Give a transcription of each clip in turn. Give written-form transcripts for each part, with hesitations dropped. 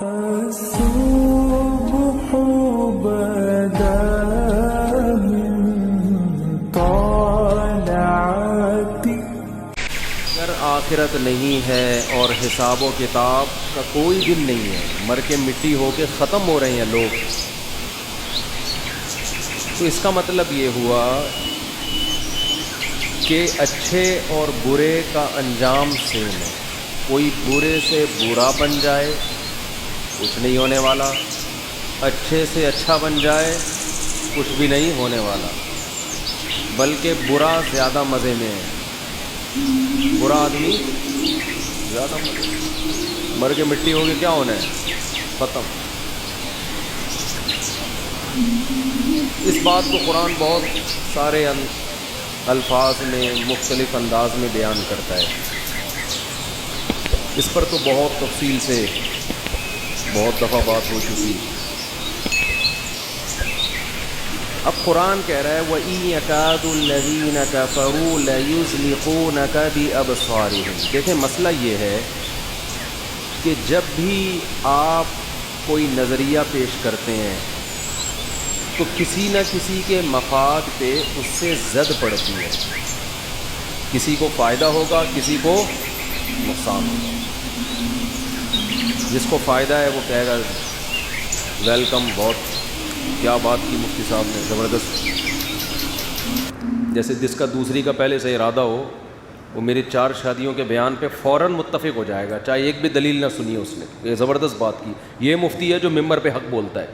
الصبح بدا من طالعتی. اگر آخرت نہیں ہے اور حساب و کتاب کا کوئی دن نہیں ہے، مر کے مٹی ہو کے ختم ہو رہے ہیں لوگ، تو اس کا مطلب یہ ہوا کہ اچھے اور برے کا انجام سیم ہے. کوئی برے سے برا بن جائے کچھ نہیں ہونے والا، اچھے سے اچھا بن جائے کچھ بھی نہیں ہونے والا، بلکہ برا زیادہ مزے میں ہے. برا آدمی زیادہ مزے میں. مر کے مٹی ہوگی کیا ہونا ہے؟ ختم. اس بات کو قرآن بہت سارے الفاظ میں مختلف انداز میں بیان کرتا ہے. اس پر تو بہت تفصیل سے بہت دفعہ بات ہو چکی. اب قرآن کہہ رہا ہے وَإِن يَكَادُ الَّذِينَ كَفَرُوا لَيُزْلِقُونَكَ بِأَبْصَارِهِمْ. دیکھیں مسئلہ یہ ہے کہ جب بھی آپ کوئی نظریہ پیش کرتے ہیں تو کسی نہ کسی کے مفاد پہ اس سے زد پڑتی ہے. کسی کو فائدہ ہوگا، کسی کو نقصان ہوگا. جس کو فائدہ ہے وہ کہے گا ویلکم، بہت کیا بات کی مفتی صاحب نے، زبردست. جیسے جس کا دوسری کا پہلے سے ارادہ ہو وہ میری 4 شادیوں کے بیان پہ فوراً متفق ہو جائے گا، چاہے ایک بھی دلیل نہ سنی اس نے. یہ زبردست بات کی. یہ مفتی ہے جو ممبر پہ حق بولتا ہے.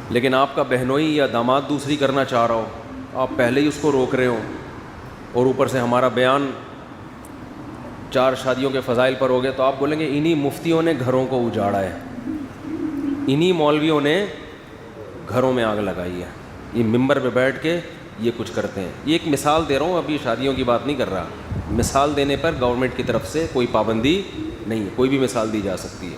لیکن آپ کا بہنوئی یا داماد دوسری کرنا چاہ رہا ہو، آپ پہلے ہی اس کو روک رہے ہو، اور اوپر سے ہمارا بیان 4 شادیوں کے فضائل پر ہو گیا، تو آپ بولیں گے انہی مفتیوں نے گھروں کو اجاڑا ہے، انہی مولویوں نے گھروں میں آگ لگائی ہے، یہ ممبر پہ بیٹھ کے یہ کچھ کرتے ہیں. یہ ایک مثال دے رہا ہوں، ابھی شادیوں کی بات نہیں کر رہا. مثال دینے پر گورنمنٹ کی طرف سے کوئی پابندی نہیں ہے، کوئی بھی مثال دی جا سکتی ہے.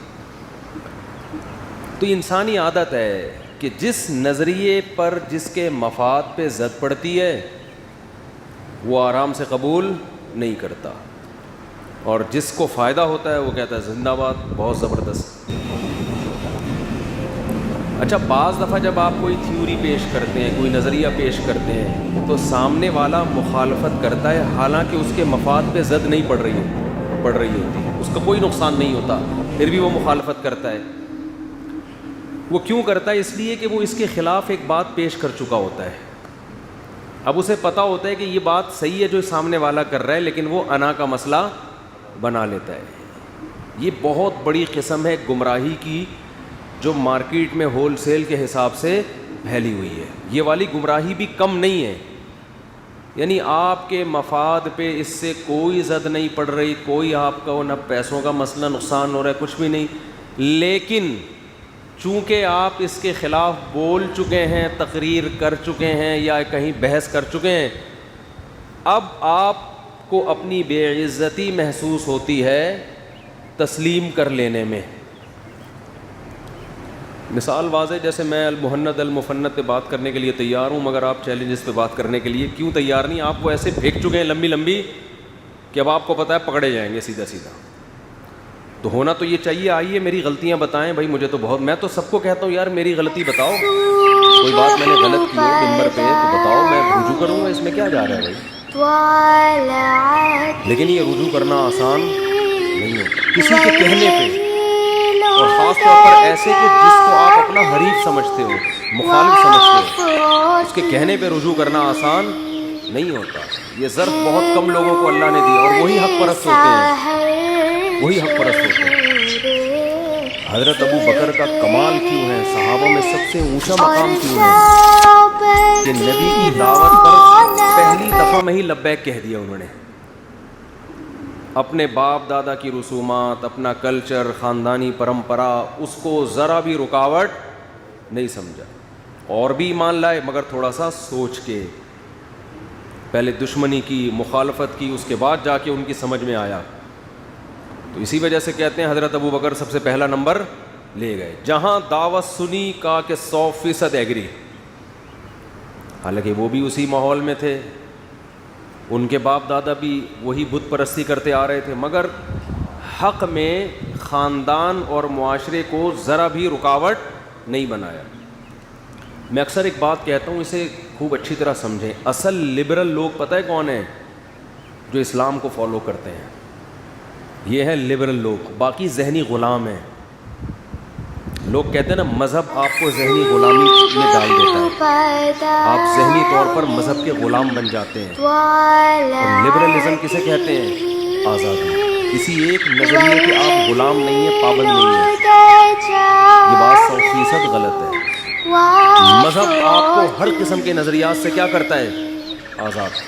تو انسانی عادت ہے کہ جس نظریے پر جس کے مفاد پہ زد پڑتی ہے وہ آرام سے قبول نہیں کرتا، اور جس کو فائدہ ہوتا ہے وہ کہتا ہے زندہ باد، بہت زبردست. اچھا، بعض دفعہ جب آپ کوئی تھیوری پیش کرتے ہیں، کوئی نظریہ پیش کرتے ہیں، تو سامنے والا مخالفت کرتا ہے حالانکہ اس کے مفاد پہ زد نہیں پڑ رہی ہوتی، اس کا کوئی نقصان نہیں ہوتا، پھر بھی وہ مخالفت کرتا ہے. وہ کیوں کرتا ہے؟ اس لیے کہ وہ اس کے خلاف ایک بات پیش کر چکا ہوتا ہے. اب اسے پتہ ہوتا ہے کہ یہ بات صحیح ہے جو سامنے والا کر رہا ہے، لیکن وہ انا کا مسئلہ بنا لیتا ہے. یہ بہت بڑی قسم ہے گمراہی کی جو مارکیٹ میں ہول سیل کے حساب سے پھیلی ہوئی ہے. یہ والی گمراہی بھی کم نہیں ہے، یعنی آپ کے مفاد پہ اس سے کوئی زد نہیں پڑ رہی، کوئی آپ کا نہ پیسوں کا مسئلہ نقصان ہو رہا ہے، کچھ بھی نہیں، لیکن چونکہ آپ اس کے خلاف بول چکے ہیں، تقریر کر چکے ہیں یا کہیں بحث کر چکے ہیں، اب آپ کو اپنی بے عزتی محسوس ہوتی ہے تسلیم کر لینے میں. مثال واضح، جیسے میں المہند المفند پہ بات کرنے کے لیے تیار ہوں، مگر آپ چیلنجز پہ بات کرنے کے لیے کیوں تیار نہیں؟ آپ کو ایسے پھینک چکے ہیں لمبی لمبی کہ اب آپ کو پتہ ہے پکڑے جائیں گے سیدھا سیدھا. تو ہونا تو یہ چاہیے آئیے میری غلطیاں بتائیں بھائی. مجھے تو بہت، میں تو سب کو کہتا ہوں یار میری غلطی بتاؤ، کوئی بات میں نے غلط کی ہو ممبر پہ تو بتاؤ، میں رجوع کروں گا، اس میں کیا جا رہا ہے بھائی. لیکن یہ رجوع کرنا آسان نہیں ہوتا کسی کے کہنے پہ، اور خاص طور پر ایسے کہ جس کو آپ اپنا حریف سمجھتے ہو، مخالف سمجھتے ہو، اس کے کہنے پہ رجوع کرنا آسان نہیں ہوتا. یہ ظرف بہت کم لوگوں کو اللہ نے دی، اور وہی حق پرست ہوتے ہیں، وہی حق پرست ہوتے ہیں. حضرت ابو بکر کا کمال کیوں ہے، صحابہ میں سب سے اونچا مقام کیوں ہے کہ نبی کی دعوت پر پہلی دفعہ میں ہی لبیک کہہ دیا انہوں نے. اپنے باپ دادا کی رسومات، اپنا کلچر، خاندانی پرمپرا، اس کو ذرا بھی رکاوٹ نہیں سمجھا، اور بھی ایمان لائے مگر تھوڑا سا سوچ کے. پہلے دشمنی کی، مخالفت کی، اس کے بعد جا کے ان کی سمجھ میں آیا. تو اسی وجہ سے کہتے ہیں حضرت ابو بکر سب سے پہلا نمبر لے گئے. جہاں دعوت سنی کہا کہ 100% ایگری، حالانکہ وہ بھی اسی ماحول میں تھے، ان کے باپ دادا بھی وہی بت پرستی کرتے آ رہے تھے، مگر حق میں خاندان اور معاشرے کو ذرا بھی رکاوٹ نہیں بنایا. میں اکثر ایک بات کہتا ہوں, اسے خوب اچھی طرح سمجھیں. اصل لبرل لوگ پتہ ہے کون ہیں؟ جو اسلام کو فالو کرتے ہیں. یہ ہے لبرل لوگ. باقی ذہنی غلام ہیں. لوگ کہتے ہیں نا مذہب آپ کو ذہنی غلامی میں ڈال دیتا ہے, آپ ذہنی طور پر مذہب کے غلام بن جاتے ہیں. اور لبرلزم کسے کہتے ہیں؟ آزادی. کسی ایک نظریے کے آپ غلام نہیں ہیں, پابند نہیں ہیں. یہ بات 100% غلط ہے. مذہب آپ کو ہر قسم کے نظریات سے کیا کرتا ہے؟ آزاد.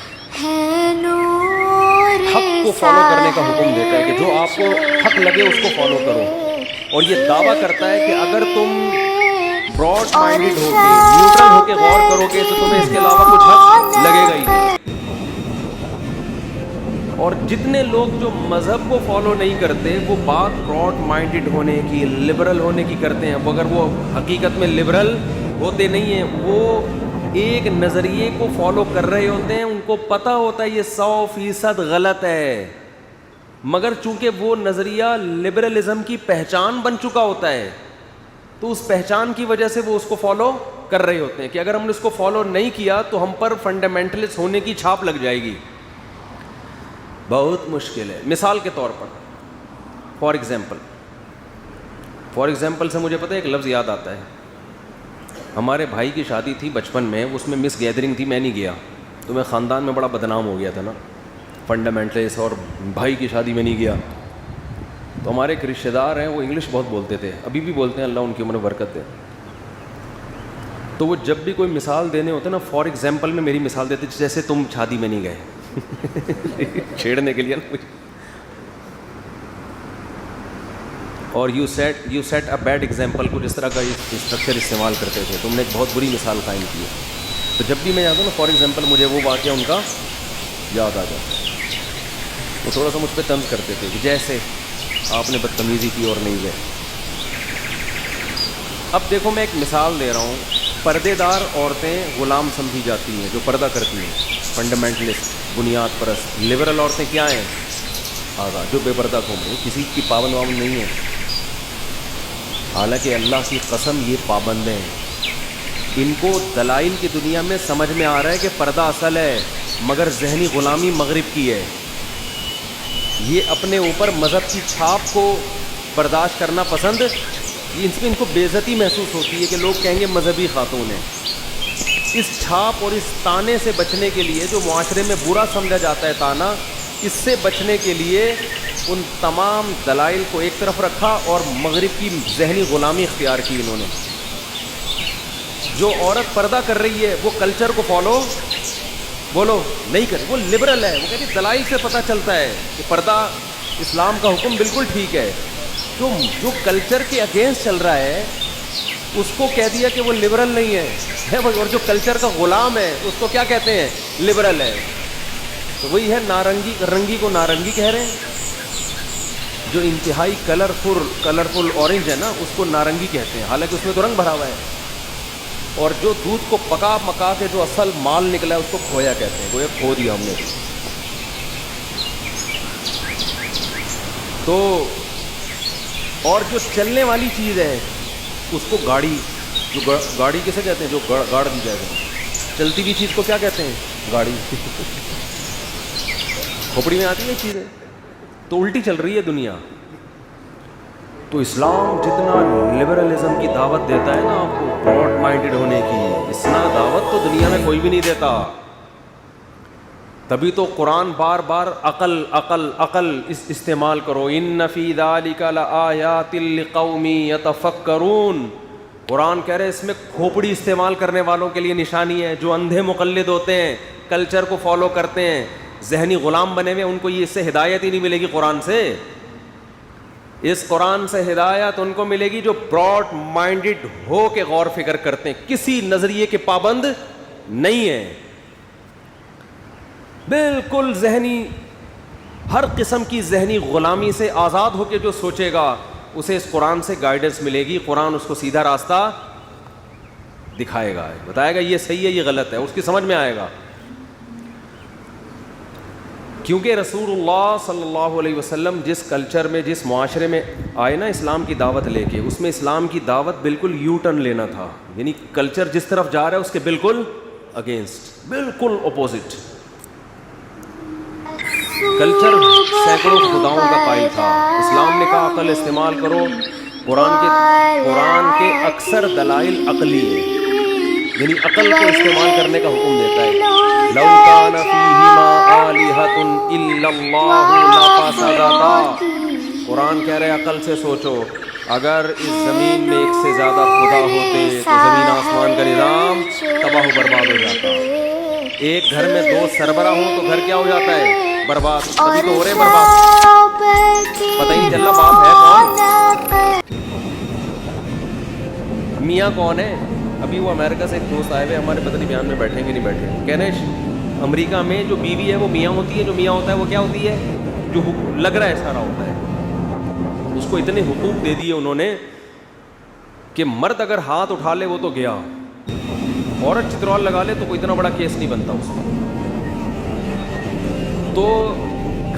حق کو فالو کرنے کا حکم دیتا ہے کہ جو آپ کو حق لگے اس کو فالو کرو. اور یہ دعویٰ کرتا ہے کہ اگر تم براڈ مائنڈڈ ہو کے, نیوٹرل ہو کے غور کرو گے تو تمہیں اس کے علاوہ کچھ حق لگے گا ہی نہیں. اور جتنے لوگ جو مذہب کو فالو نہیں کرتے وہ بات براڈ مائنڈڈ ہونے کی, لبرل ہونے کی کرتے ہیں, مگر وہ حقیقت میں لبرل ہوتے نہیں ہیں. وہ ایک نظریے کو فالو کر رہے ہوتے ہیں, ان کو پتہ ہوتا ہے یہ 100% غلط ہے, مگر چونکہ وہ نظریہ لبرلزم کی پہچان بن چکا ہوتا ہے تو اس پہچان کی وجہ سے وہ اس کو فالو کر رہے ہوتے ہیں کہ اگر ہم نے اس کو فالو نہیں کیا تو ہم پر فنڈامنٹلسٹ ہونے کی چھاپ لگ جائے گی. بہت مشکل ہے. مثال کے طور پر فار ایگزامپل سے مجھے پتہ ہے ایک لفظ یاد آتا ہے. ہمارے بھائی کی شادی تھی بچپن میں, اس میں مس گیدرنگ تھی, میں نہیں گیا تو میں خاندان میں بڑا بدنام ہو گیا تھا نا, فنڈامنٹلسٹ, اور بھائی کی شادی میں نہیں گیا. تو ہمارے ایک رشتہ دار ہیں, وہ انگلش بہت بولتے تھے, ابھی بھی بولتے ہیں, اللہ ان کی عمر برکت دے. تو وہ جب بھی کوئی مثال دینے ہوتے نا, فار ایگزامپل میں میری مثال دیتے جیسے تم شادی میں نہیں گئے چھیڑنے کے لیے نا. اور you set a bad example, کچھ اس طرح کا اسٹرکچر استعمال کرتے تھے, تم نے ایک بہت بری مثال قائم کی ہے. تو جب بھی میں یاد ہوں نا فار ایگزامپل, مجھے وہ واقعہ ان کا یاد آ جاتا. وہ تھوڑا سا مجھ پہ طنز کرتے تھے کہ جیسے آپ نے بدتمیزی کی اور نہیں گئے. اب دیکھو میں ایک مثال دے رہا ہوں. پردے دار عورتیں غلام سمجھی جاتی ہیں جو پردہ کرتی ہیں, فنڈامنٹلسٹ, بنیاد پرست. لبرل عورتیں کیا ہیں؟ آزاد, جو بے پردہ قوم ہیں, کسی کی پابند وابند نہیں ہیں. حالانکہ اللہ کی قسم یہ پابند ہیں. ان کو دلائل کی دنیا میں سمجھ میں آ رہا ہے کہ پردہ اصل ہے, مگر ذہنی غلامی مغرب کی ہے. یہ اپنے اوپر مذہب کی چھاپ کو برداشت کرنا پسند, ان کو بے عزتی محسوس ہوتی ہے کہ لوگ کہیں گے مذہبی خاتون ہیں. اس چھاپ اور اس تانے سے بچنے کے لیے, جو معاشرے میں برا سمجھا جاتا ہے تانا, اس سے بچنے کے لیے ان تمام دلائل کو ایک طرف رکھا اور مغرب کی ذہنی غلامی اختیار کی انہوں نے. جو عورت پردہ کر رہی ہے وہ کلچر کو فالو بولو نہیں کرے, وہ لبرل ہے. وہ کہتی دلائل سے پتہ چلتا ہے کہ پردہ اسلام کا حکم بالکل ٹھیک ہے. جو کلچر کے اگینسٹ چل رہا ہے اس کو کہہ دیا کہ وہ لبرل نہیں ہے, اور جو کلچر کا غلام ہے اس کو کیا کہتے ہیں؟ لبرل ہے. تو وہی ہے نارنگی, رنگی کو نارنگی کہہ رہے ہیں. جو انتہائی کلرفل اورنج ہے نا, اس کو نارنگی کہتے ہیں, حالانکہ اس میں تو رنگ بھرا ہوا ہے. اور جو دودھ کو پکا مکا کے جو اصل مال نکلا ہے اس کو کھویا کہتے ہیں. گویا کھو دیا ہم نے. تو اور جو چلنے والی چیز ہے اس کو گاڑی, جو گاڑی کیسے کہتے ہیں؟ جو گاڑ دی جائے گا. چلتی ہوئی چیز کو کیا کہتے ہیں؟ گاڑی. کھوپڑی میں آتی ہے چیزیں. تو الٹی چل رہی ہے دنیا. تو اسلام جتنا لبرلزم کی دعوت دیتا ہے نا آپ کو براڈ مائنڈڈ ہونے کی, اتنا دعوت تو دنیا میں کوئی بھی نہیں دیتا. تبھی تو قرآن بار بار عقل استعمال کرو. ان فی ذلک لآیات لقوم یتفکرون. قرآن کہہ رہے اس میں کھوپڑی استعمال کرنے والوں کے لیے نشانی ہے, جو اندھے مقلد ہوتے ہیں, کلچر کو فالو کرتے ہیں, ذہنی غلام بنے ہوئے, ان کو یہ اس سے ہدایت ہی نہیں ملے گی قرآن سے. اس قرآن سے ہدایت ان کو ملے گی جو براڈ مائنڈڈ ہو کے غور فکر کرتے ہیں, کسی نظریے کے پابند نہیں ہیں, بالکل ذہنی ہر قسم کی ذہنی غلامی سے آزاد ہو کے جو سوچے گا اسے اس قرآن سے گائیڈنس ملے گی. قرآن اس کو سیدھا راستہ دکھائے گا, بتائے گا یہ صحیح ہے یہ غلط ہے, اس کی سمجھ میں آئے گا. کیونکہ رسول اللہ صلی اللہ علیہ وسلم جس کلچر میں جس معاشرے میں آئے نا اسلام کی دعوت لے کے, اس میں اسلام کی دعوت بالکل یو ٹرن لینا تھا, یعنی کلچر جس طرف جا رہا ہے اس کے بالکل اگینسٹ, بالکل اپوزٹ. کلچر سینکڑوں خداؤں کا قائل تھا, اسلام نے کہا عقل استعمال کرو. قرآن کے اکثر دلائل عقلی ہیں, یعنی عقل کو استعمال کرنے کا حکم دیتا ہے. لو کان فیہما آلہۃ الا اللہ لفسدتا, قرآن کہہ رہے عقل سے سوچو, اگر اس زمین میں ایک سے زیادہ خدا ہوتے تو زمین آسمان کا نظام تباہ و برباد ہو جاتا. ایک گھر میں 2 سربراہ ہوں تو گھر کیا ہو جاتا ہے, برباد. ابھی تو ہو رہے برباد, پتہ ہی نہیں چل رہا باپ ہے کون, میاں کون ہے. ابھی وہ امریکہ سے ایک دوست آئے ہوئے ہمارے, پتہ نہیں بیان میں بیٹھیں گے نہیں بیٹھیں, کہہ رہے امریکہ میں جو بیوی ہے وہ میاں ہوتی ہے, جو میاں ہوتا ہے وہ کیا ہوتی ہے, جو لگ رہا ہے سارا ہوتا ہے. اس کو اتنے حقوق دے دیے انہوں نے کہ مرد اگر ہاتھ اٹھا لے وہ تو گیا, عورت چترال لگا لے تو کوئی اتنا بڑا کیس نہیں بنتا اس میں. تو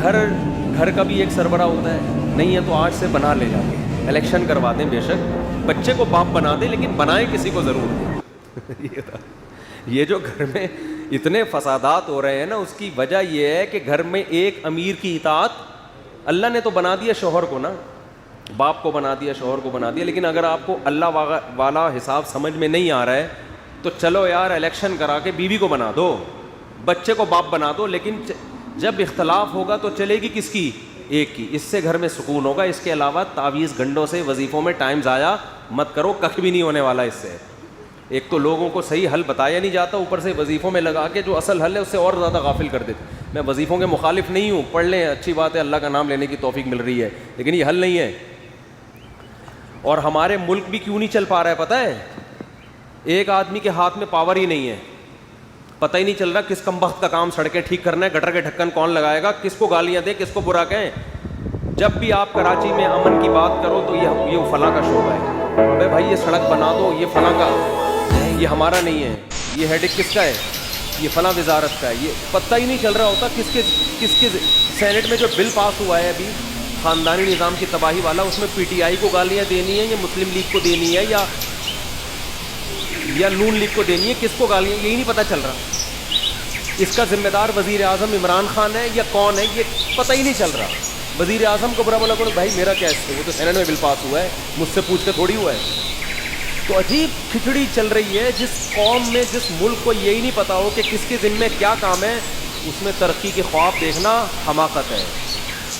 گھر کا بھی ایک سربراہ ہوتا ہے, نہیں ہے تو آج سے بنا لے جا کے, الیکشن کروا دیں, بے شک بچے کو باپ بنا دیں لیکن بنائیں کسی کو ضرور. یہ جو گھر میں اتنے فسادات ہو رہے ہیں نا, اس کی وجہ یہ ہے کہ گھر میں ایک امیر کی اطاعت, اللہ نے تو بنا دیا شوہر کو نا, باپ کو بنا دیا, شوہر کو بنا دیا, لیکن اگر آپ کو اللہ والا حساب سمجھ میں نہیں آ رہا ہے تو چلو یار الیکشن کرا کے بیوی کو بنا دو, بچے کو باپ بنا دو, لیکن جب اختلاف ہوگا تو چلے گی کس کی, ایک کی. اس سے گھر میں سکون ہوگا. اس کے علاوہ تعویذ گھنٹوں سے وظیفوں میں ٹائم ضائع مت کرو, کخ بھی نہیں ہونے والا اس سے. ایک تو لوگوں کو صحیح حل بتایا نہیں جاتا, اوپر سے وظیفوں میں لگا کے جو اصل حل ہے اس سے اور زیادہ غافل کر دیتے. میں وظیفوں کے مخالف نہیں ہوں, پڑھ لیں, اچھی بات ہے, اللہ کا نام لینے کی توفیق مل رہی ہے, لیکن یہ حل نہیں ہے. اور ہمارے ملک بھی کیوں نہیں چل پا رہا ہے پتہ ہے, ایک آدمی کے ہاتھ میں پاور ہی نہیں ہے, پتہ ہی نہیں چل رہا کس کمبخت کا کام سڑکیں ٹھیک کرنا ہے, گٹر کے ڈھکن کون لگائے گا, کس کو گالیاں دے, کس کو برا کہیں. جب بھی آپ کراچی میں امن کی بات کرو تو یہ فلاں کا شعبہ ہے, ابے بھائی یہ سڑک بنا دو, یہ فلاں کا, یہ ہمارا نہیں ہے, یہ ہیڈک کس کا ہے, یہ فلاں وزارت کا ہے. یہ پتہ ہی نہیں چل رہا ہوتا کس کے سینٹ میں جو بل پاس ہوا ہے ابھی خاندانی نظام کی تباہی والا, اس میں پی ٹی آئی کو گالیاں دینی ہے یا مسلم لیگ کو دینی ہے یا نون لیگ کو دینی ہے, کس کو گالیاں, یہی نہیں پتہ چل رہا. اس کا ذمہ دار وزیر اعظم عمران خان ہے یا کون ہے, یہ پتہ ہی نہیں چل رہا. وزیر اعظم کو برا بولا کرو, بھائی میرا کیا اس سے, وہ تو سینٹ میں بل پاس ہوا ہے, مجھ سے پوچھ کے تھوڑی ہوا ہے. تو عجیب کھچڑی چل رہی ہے. جس قوم میں, جس ملک کو یہی نہیں پتا ہو کہ کس کے ذمے کیا کام ہے, اس میں ترقی کے خواب دیکھنا حماقت ہے.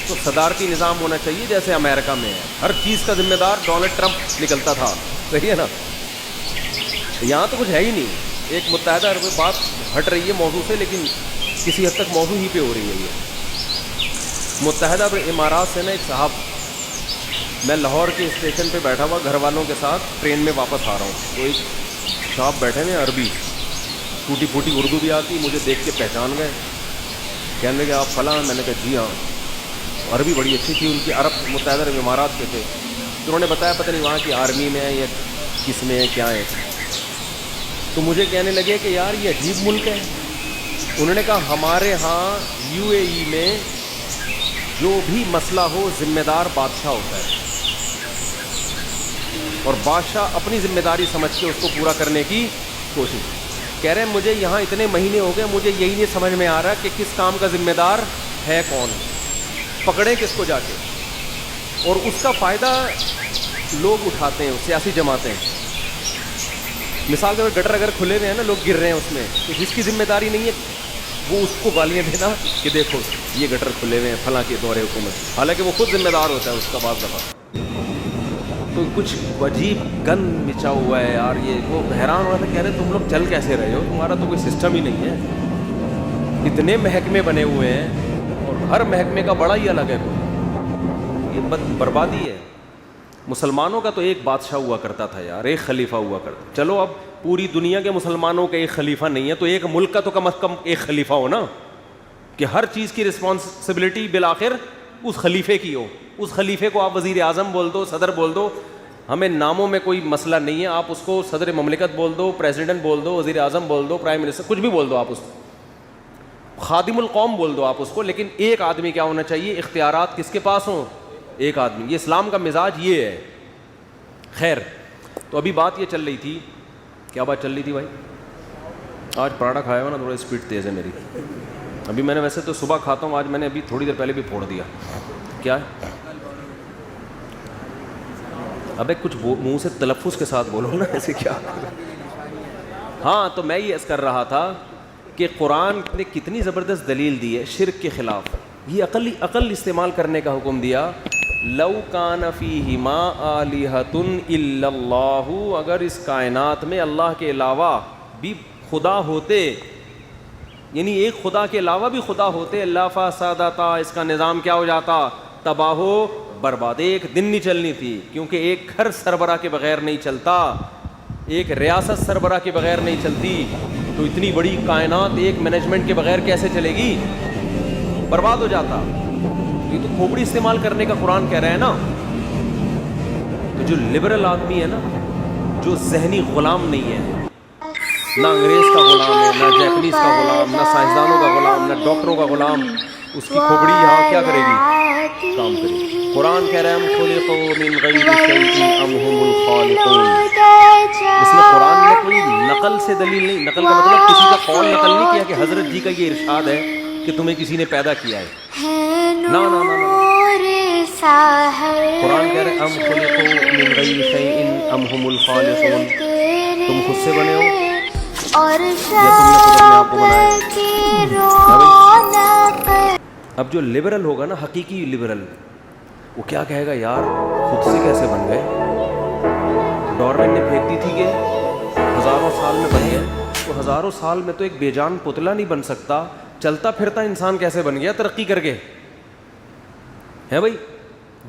تو صدارتی نظام ہونا چاہیے جیسے امریکہ میں ہے, ہر چیز کا ذمہ دار ڈونلڈ ٹرمپ نکلتا تھا, صحیح ہے نا. یہاں تو کچھ ہے ہی نہیں. ایک متحدہ عرب بات ہٹ رہی ہے موضوع سے, لیکن کسی حد تک موضوع ہی پہ ہو رہی ہے. یہ متحدہ عرب امارات سے نا ایک صاحب, میں لاہور کے اسٹیشن پہ بیٹھا ہوا گھر والوں کے ساتھ ٹرین میں واپس آ رہا ہوں, تو ایک صاحب بیٹھے ہوئے عربی, ٹوٹی پھوٹی اردو بھی آتی, مجھے دیکھ کے پہچان گئے, کہنے لگے آپ فلاں, میں نے کہا جی ہاں. عربی بڑی اچھی تھی ان کی, عرب متحدہ عرب امارات کے تھے. تو انہوں نے بتایا پتہ نہیں وہاں کی آرمی میں ہے یا کس میں ہے, کیا ہے. تو مجھے کہنے لگے کہ یار یہ عجیب ملک ہے. انہوں نے کہا ہمارے ہاں یو اے ای میں جو بھی مسئلہ ہو ذمہ دار بادشاہ ہوتا ہے, اور بادشاہ اپنی ذمہ داری سمجھ کے اس کو پورا کرنے کی کوشش. کہہ رہے ہیں مجھے یہاں اتنے مہینے ہو گئے, مجھے یہی نہیں سمجھ میں آ رہا کہ کس کام کا ذمہ دار ہے کون, پکڑیں کس کو جا کے. اور اس کا فائدہ لوگ اٹھاتے ہیں, سیاسی جماعتیں. مثال کے طور پر گٹر اگر کھلے ہوئے ہیں نا, لوگ گر رہے ہیں اس میں, تو جس کی ذمہ داری نہیں ہے وہ اس کو گالیاں دینا کہ دیکھو یہ گٹر کھلے ہوئے ہیں فلاں کے دور حکومت, حالانکہ وہ خود ذمہ دار ہوتا ہے اس کا بعض دفعہ. تو کچھ عجیب گند مچا ہوا ہے یار. یہ وہ حیران ہو رہا تھا, کہہ رہے تم لوگ چل کیسے رہے ہو, تمہارا تو کوئی سسٹم ہی نہیں ہے. اتنے محکمے بنے ہوئے ہیں اور ہر محکمے کا بڑا ہی الگ ہے, یہ بربادی ہے. مسلمانوں کا تو ایک بادشاہ ہوا کرتا تھا یار, ایک خلیفہ ہوا کرتا. چلو اب پوری دنیا کے مسلمانوں کا ایک خلیفہ نہیں ہے, تو ایک ملک کا تو کم از کم ایک خلیفہ ہو نا, کہ ہر چیز کی رسپانسبلٹی بالآخر اس خلیفے کی ہو. اس خلیفے کو آپ وزیر اعظم بول دو, صدر بول دو, ہمیں ناموں میں کوئی مسئلہ نہیں ہے. آپ اس کو صدر مملکت بول دو, پریزیڈنٹ بول دو, وزیر اعظم بول دو, پرائم منسٹر, کچھ بھی بول دو آپ اس کو. خادم القوم بول دو آپ اس کو, لیکن ایک آدمی کیا ہونا چاہیے, اختیارات کس کے پاس ہوں, ایک آدمی. یہ اسلام کا مزاج یہ ہے. خیر, تو ابھی بات یہ چل رہی تھی, کیا بات چل رہی تھی بھائی؟ آج پراٹھا کھایا ہوا نا, تھوڑا اسپیڈ تیز ہے میری. ابھی میں نے ویسے تو صبح کھاتا ہوں, آج میں نے ابھی تھوڑی دیر پہلے بھی پھوڑ دیا. کیا ہے؟ ابے کچھ منہ سے تلفظ کے ساتھ بولو نا, ایسے کیا. ہاں, تو میں یہ عرض کر رہا تھا کہ قرآن نے کتنی زبردست دلیل دی ہے شرک کے خلاف. یہ عقل استعمال کرنے کا حکم دیا. لو کان فیہما آلہۃ الا اللہ, اگر اس کائنات میں اللہ کے علاوہ بھی خدا ہوتے, یعنی ایک خدا کے علاوہ بھی خدا ہوتے, اللہ فسادتا, اس کا نظام کیا ہو جاتا, تباہ و برباد. ایک دن نہیں چلنی تھی, کیونکہ ایک گھر سربراہ کے بغیر نہیں چلتا, ایک ریاست سربراہ کے بغیر نہیں چلتی. تو اتنی بڑی کائنات ایک مینجمنٹ کے بغیر کیسے چلے گی, برباد ہو جاتا. یہ تو کھوپڑی استعمال کرنے کا قرآن کہہ رہے ہیں نا. تو جو لبرل آدمی ہے نا, جو ذہنی غلام نہیں ہے, نہ انگریز کا غلام ہے, نہ جیپنیز کا غلام, نہ سائنسدانوں کا غلام, نہ ڈاکٹروں کا غلام, اس کی کھوپڑی یہاں کیا کرے گی, کام کرے گی. قرآن کہہ رہے ہیں ہم خلقوا من غیر شیء ام هم الخالقون. اس میں قرآن نے کوئی نقل سے دلیل نہیں, نقل کا مطلب کسی کا قول نقل نہیں کیا کہ حضرت جی کا یہ ارشاد ہے کہ تمہیں کسی نے پیدا کیا ہے. نا نا نا نا. قرآن کہہ رہے ہیں ام خلقوا من غیر شیء ام هم الخالقون, تم خود سے بنے ہو یا تم نے خود اپنے آپ کو بنایا. اب جو لبرل ہوگا نا, حقیقی لبرل, وہ کیا کہے گا, یار خود سے کیسے بن گئے, ڈاروین نے پھینک دی تھی کہ ہزاروں سال میں بن گئے, تو ہزاروں سال میں تو ایک بے جان پتلا نہیں بن سکتا, چلتا پھرتا انسان کیسے بن گیا ترقی کر کے, ہے بھائی.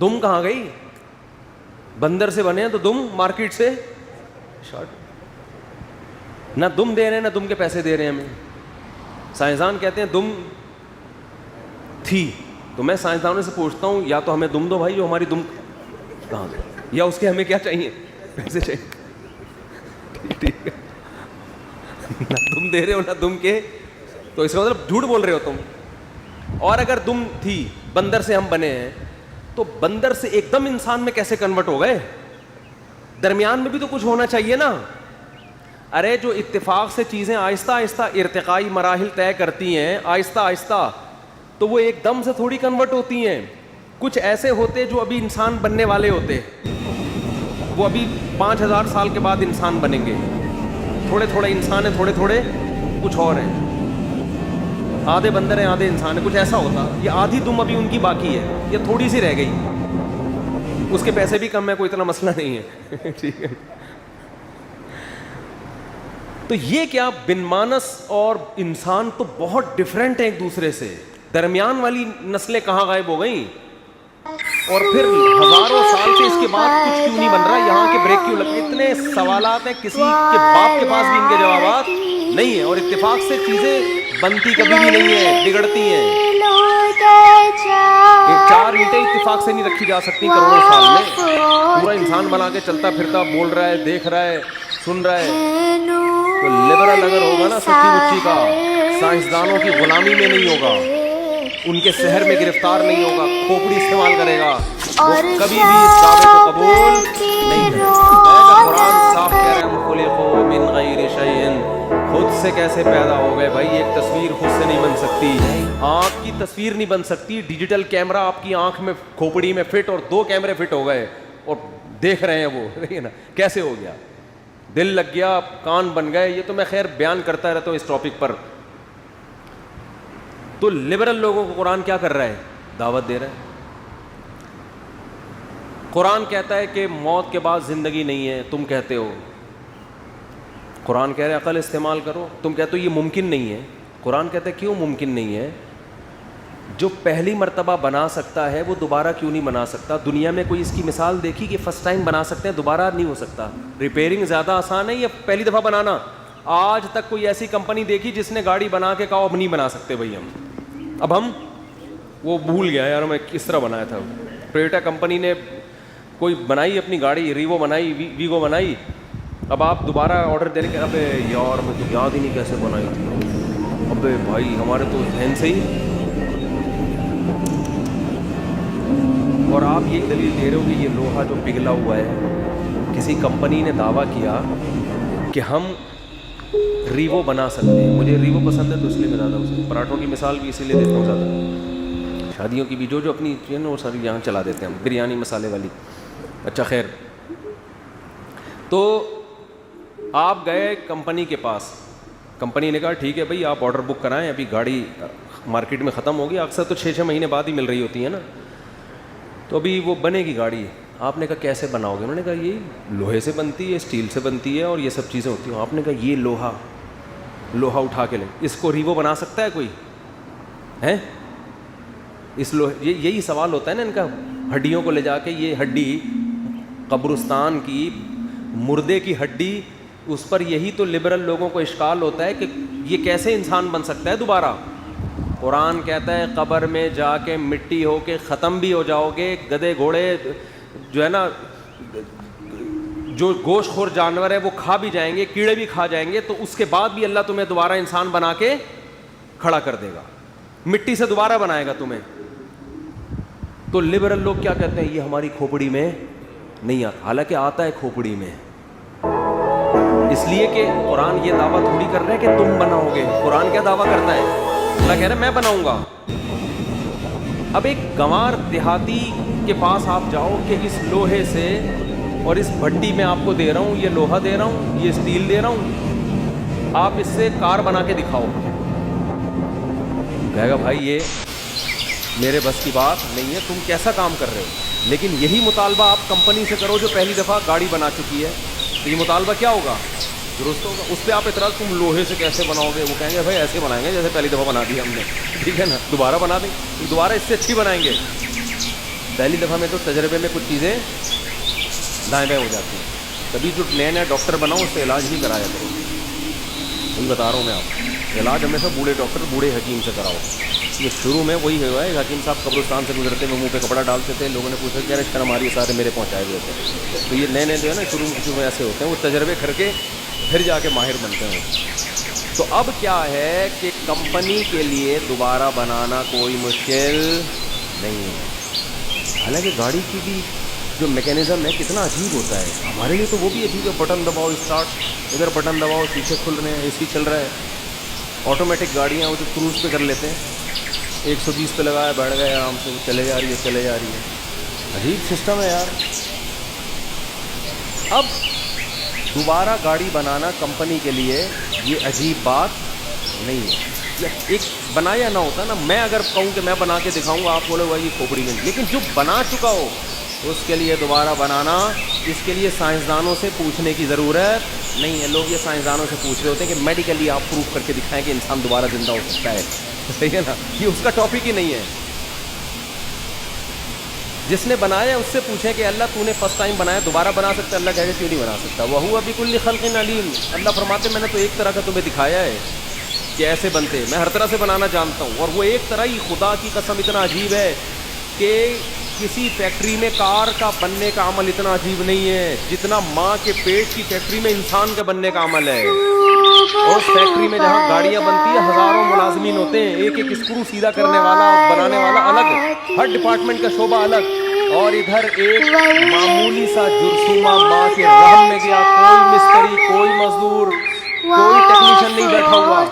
دم کہاں گئی, بندر سے بنے ہیں تو دم مارکیٹ سے شارٹ, نہ دم دے رہے ہیں نہ دم کے پیسے دے رہے ہیں ہمیں. سائنسدان کہتے ہیں دم تھی, تو میں سائنسدانوں سے پوچھتا ہوں یا تو ہمیں دم دو بھائی, جو ہماری دم کہاں گئی, یا اس کے ہمیں کیا چاہیے, پیسے چاہیے. ٹھیک ہے, نہ دم دے رہے ہو نہ دم کے, تو اس کا مطلب جھوٹ بول رہے ہو تم. اور اگر دم تھی, بندر سے ہم بنے ہیں, تو بندر سے ایک دم انسان میں کیسے کنورٹ ہو گئے, درمیان میں بھی تو کچھ ہونا چاہیے نا. ارے جو اتفاق سے چیزیں آہستہ آہستہ ارتقائی مراحل طے کرتی ہیں آہستہ آہستہ, تو وہ ایک دم سے تھوڑی کنورٹ ہوتی ہیں. کچھ ایسے ہوتے جو ابھی انسان بننے والے ہوتے, وہ ابھی 5000 سال کے بعد انسان بنیں گے. تھوڑے تھوڑے انسان ہیں, تھوڑے تھوڑے کچھ اور ہیں, آدھے بندر ہیں آدھے انسان ہیں, کچھ ایسا ہوتا. یہ آدھی دم ابھی ان کی باقی ہے, یہ تھوڑی سی رہ گئی, اس کے پیسے بھی کم ہے, کوئی اتنا مسئلہ نہیں ہے. ٹھیک ہے, تو یہ کیا بن مانس اور انسان تو بہت ڈفرینٹ ہیں ایک دوسرے سے. درمیان والی نسلیں کہاں غائب ہو گئیں, اور پھر ہزاروں سال سے اس کے بعد کچھ کیوں نہیں بن رہا, یہاں کے بریک کیوں لگتے. اتنے سوالات ہیں, کسی کے باپ کے پاس بھی ان کے جوابات نہیں ہیں. اور اتفاق سے چیزیں بنتی کبھی بھی نہیں ہیں, بگڑتی ہیں. 4 اینٹیں اتفاق سے نہیں رکھی جا سکتی کروڑوں سال میں. پورا انسان بنا کے چلتا پھرتا, بول رہا ہے, دیکھ رہا ہے, سن رہا ہے. تو لبرل اگر ہوگا نا سچی مچی کا, سائنسدانوں کی غلامی میں نہیں ہوگا, ان کے شہر میں گرفتار نہیں ہوگا, کھوپڑی استعمال کرے گا, وہ کبھی بھی اس دعوے کو قبول نہیں کرے گا. قرآن صاف کہہ رہے ہیں خلقوا من غیر شیء, خود سے کیسے پیدا ہو گئے بھائی. ایک تصویر خود سے نہیں بن سکتی, آنکھ کی تصویر نہیں بن سکتی. ڈیجیٹل کیمرہ آپ کی آنکھ میں کھوپڑی میں فٹ, اور 2 کیمرے فٹ ہو گئے اور دیکھ رہے ہیں وہ, دیکھیے نا کیسے ہو گیا. دل لگ گیا, کان بن گئے. یہ تو میں خیر بیان کرتا رہتا ہوں اس ٹاپک پر. تو لبرل لوگوں کو قرآن کیا کر رہا ہے, دعوت دے رہا ہے. قرآن کہتا ہے کہ موت کے بعد زندگی نہیں ہے, تم کہتے ہو. قرآن کہہ رہے ہیں عقل استعمال کرو, تم کہتے ہو یہ ممکن نہیں ہے. قرآن کہتا ہے کیوں ممکن نہیں ہے, جو پہلی مرتبہ بنا سکتا ہے وہ دوبارہ کیوں نہیں بنا سکتا. دنیا میں کوئی اس کی مثال دیکھی کہ فرسٹ ٹائم بنا سکتے ہیں, دوبارہ نہیں ہو سکتا. ریپیئرنگ زیادہ آسان ہے یا پہلی دفعہ بنانا. آج تک کوئی ایسی کمپنی دیکھی جس نے گاڑی بنا کے کہا اب نہیں بنا سکتے بھائی ہم, اب ہم وہ بھول گیا یار میں کس طرح بنایا تھا. ٹویوٹا کمپنی نے کوئی بنائی اپنی گاڑی, ریوو بنائی, ویگو بنائی, اب آپ دوبارہ آرڈر دینے کے اب یار مجھے یاد ہی نہیں کیسے بنائی تھی, اب ابے بھائی ہمارے تو ذہن سے ہی. اور آپ یہ دلیل دے رہے ہو کہ یہ لوہا جو پگھلا ہوا ہے, کسی کمپنی نے دعویٰ کیا کہ ہم ریوو بنا سکتے ہیں. مجھے ریوو پسند ہے تو اس لیے میں زیادہ اسے پراٹھوں کی مثال بھی اسی لیے دیتا ہوں زیادہ, شادیوں کی بھی جو اپنی چیزیں وہ ساری یہاں چلا دیتے ہیں, بریانی مسالے والی. اچھا خیر, تو آپ گئے کمپنی کے پاس, کمپنی نے کہا ٹھیک ہے بھائی آپ آرڈر بک کرائیں, ابھی گاڑی مارکیٹ میں ختم ہوگی, اکثر تو 6 مہینے بعد ہی مل رہی ہوتی ہے نا, تو ابھی وہ بنے گی گاڑی. آپ نے کہا کیسے بناؤ گے؟ انہوں نے کہا یہ لوہے سے بنتی ہے, اسٹیل سے بنتی ہے اور یہ سب چیزیں ہوتی ہیں. آپ نے کہا یہ لوہا اٹھا کے لیں, اس کو ریوو بنا سکتا ہے کوئی ہے؟ اس لوہے, یہی سوال ہوتا ہے نا ان کا. ہڈیوں کو لے جا کے, یہ ہڈی قبرستان کی مردے کی ہڈی, اس پر یہی تو لبرل لوگوں کو اشکال ہوتا ہے کہ یہ کیسے انسان بن سکتا ہے دوبارہ. قرآن کہتا ہے قبر میں جا کے مٹی ہو کے ختم بھی ہو جاؤ گے, گدھے گھوڑے جو ہے نا, جو گوشت خور جانور ہے وہ کھا بھی جائیں گے, کیڑے بھی کھا جائیں گے, تو اس کے بعد بھی اللہ تمہیں دوبارہ انسان بنا کے کھڑا کر دے گا, مٹی سے دوبارہ بنائے گا تمہیں. تو لبرل لوگ کیا کہتے ہیں, یہ ہماری کھوپڑی میں نہیں آتا, حالانکہ آتا ہے کھوپڑی میں. اس لیے کہ قرآن یہ دعویٰ تھوڑی کر رہا ہے کہ تم بناؤ گے. قرآن کیا دعویٰ کرتا ہے؟ اللہ کہہ رہا ہے میں بناؤں گا. اب ایک گنوار دیہاتی کے پاس آپ جاؤ کہ اس لوہے سے اور اس بھٹی میں آپ کو دے رہا ہوں, یہ لوہا دے رہا ہوں, یہ اسٹیل دے رہا ہوں, آپ اس سے کار بنا کے دکھاؤ. کہے گا بھائی یہ میرے بس کی بات نہیں ہے, تم کیسا کام کر رہے ہو. لیکن یہی مطالبہ آپ کمپنی سے کرو جو پہلی دفعہ گاڑی بنا چکی ہے, تو یہ مطالبہ کیا ہوگا؟ درست ہوگا. اس پہ آپ اعتراض تم لوہے سے کیسے بناؤ گے, وہ کہیں گے بھائی ایسے بنائیں گے جیسے پہلی دفعہ بنا دی ہم نے, ٹھیک ہے نا, دوبارہ بنا دیں, دوبارہ اس سے اچھی بنائیں گے. پہلی دفعہ میں تو تجربے میں کچھ چیزیں دائیں بائیں ہو جاتی ہیں. تبھی جو نئے ڈاکٹر بناؤ اس سے علاج نہیں کرایا کرو. وہی بتا رہا ہوں میں آپ کو, علاج ہمیشہ بوڑھے ڈاکٹر بوڑھے حکیم سے کراؤ. یہ شروع میں وہی ہوا ہے, حکیم صاحب قبرستان سے گزرتے ہوئے منہ پہ کپڑا ڈالتے تھے, لوگوں نے پوچھا کیا رشتہ ہماری سارے میرے پہنچائے ہوئے تھے. تو یہ نئے جو ہے نا شروع میں ایسے ہوتے ہیں, وہ تجربے کر کے پھر جا کے ماہر بنتے ہیں. تو اب کیا ہے کہ کمپنی کے لیے دوبارہ بنانا کوئی مشکل نہیں ہے. حالانکہ گاڑی کی بھی جو میکینزم ہے کتنا عجیب ہوتا ہے, ہمارے لیے تو وہ بھی عجیب ہے. بٹن دباؤ اسٹارٹ, ادھر بٹن دباؤ شیشے کھل رہے ہیں, اے سی چل رہا ہے. آٹومیٹک گاڑیاں وہ جو کروز پہ کر لیتے ہیں, 120 پہ لگایا بیٹھ گئے آرام سے, چلے جا رہی ہے. عجیب سسٹم ہے یار. اب دوبارہ گاڑی بنانا کمپنی کے لیے یہ عجیب بات نہیں ہے. ایک بنایا نہ ہوتا نا, میں اگر کہوں کہ میں بنا کے دکھاؤں گا, آپ بولے گا یہ کھوپڑی میں, لیکن جو بنا چکا ہو اس کے لیے دوبارہ بنانا, اس کے لیے سائنسدانوں سے پوچھنے کی ضرورت نہیں ہے. لوگ یہ سائنسدانوں سے پوچھ رہے ہوتے ہیں کہ میڈیکلی آپ پروف کر کے دکھائیں کہ انسان دوبارہ زندہ ہو سکتا ہے. صحیح ہے نا, یہ اس کا ٹاپک ہی نہیں ہے. جس نے بنایا اس سے پوچھیں کہ اللہ تو نے فرسٹ ٹائم بنایا, دوبارہ بنا سکتا ہے؟ اللہ کہے کیوں نہیں بنا سکتا. وَهُوَ بِكُلِّ خَلْقٍ عَلِيمٌ. اللہ فرماتے میں نے تو ایک طرح کا تمہیں دکھایا ہے کہ ایسے بنتے, میں ہر طرح سے بنانا جانتا ہوں. اور وہ ایک طرح ہی خدا کی قسم اتنا عجیب ہے کہ کسی فیکٹری میں کار کا بننے کا عمل اتنا عجیب نہیں ہے جتنا ماں کے پیٹ کی فیکٹری میں انسان کے بننے کا عمل ہے. اور اس فیکٹری میں جہاں گاڑیاں بنتی ہیں ہزاروں ملازمین ہوتے ہیں, ایک ایک اسکرو سیدھا کرنے والا, بنانے والا الگ, ہر ڈپارٹمنٹ کا شعبہ الگ. اور ادھر ایک معمولی سا جرثومہ ماں کے رحم میں گیا, کوئی مستری, کوئی مزدور, کوئی ٹیکنیشین نہیں بیٹھا ہوا,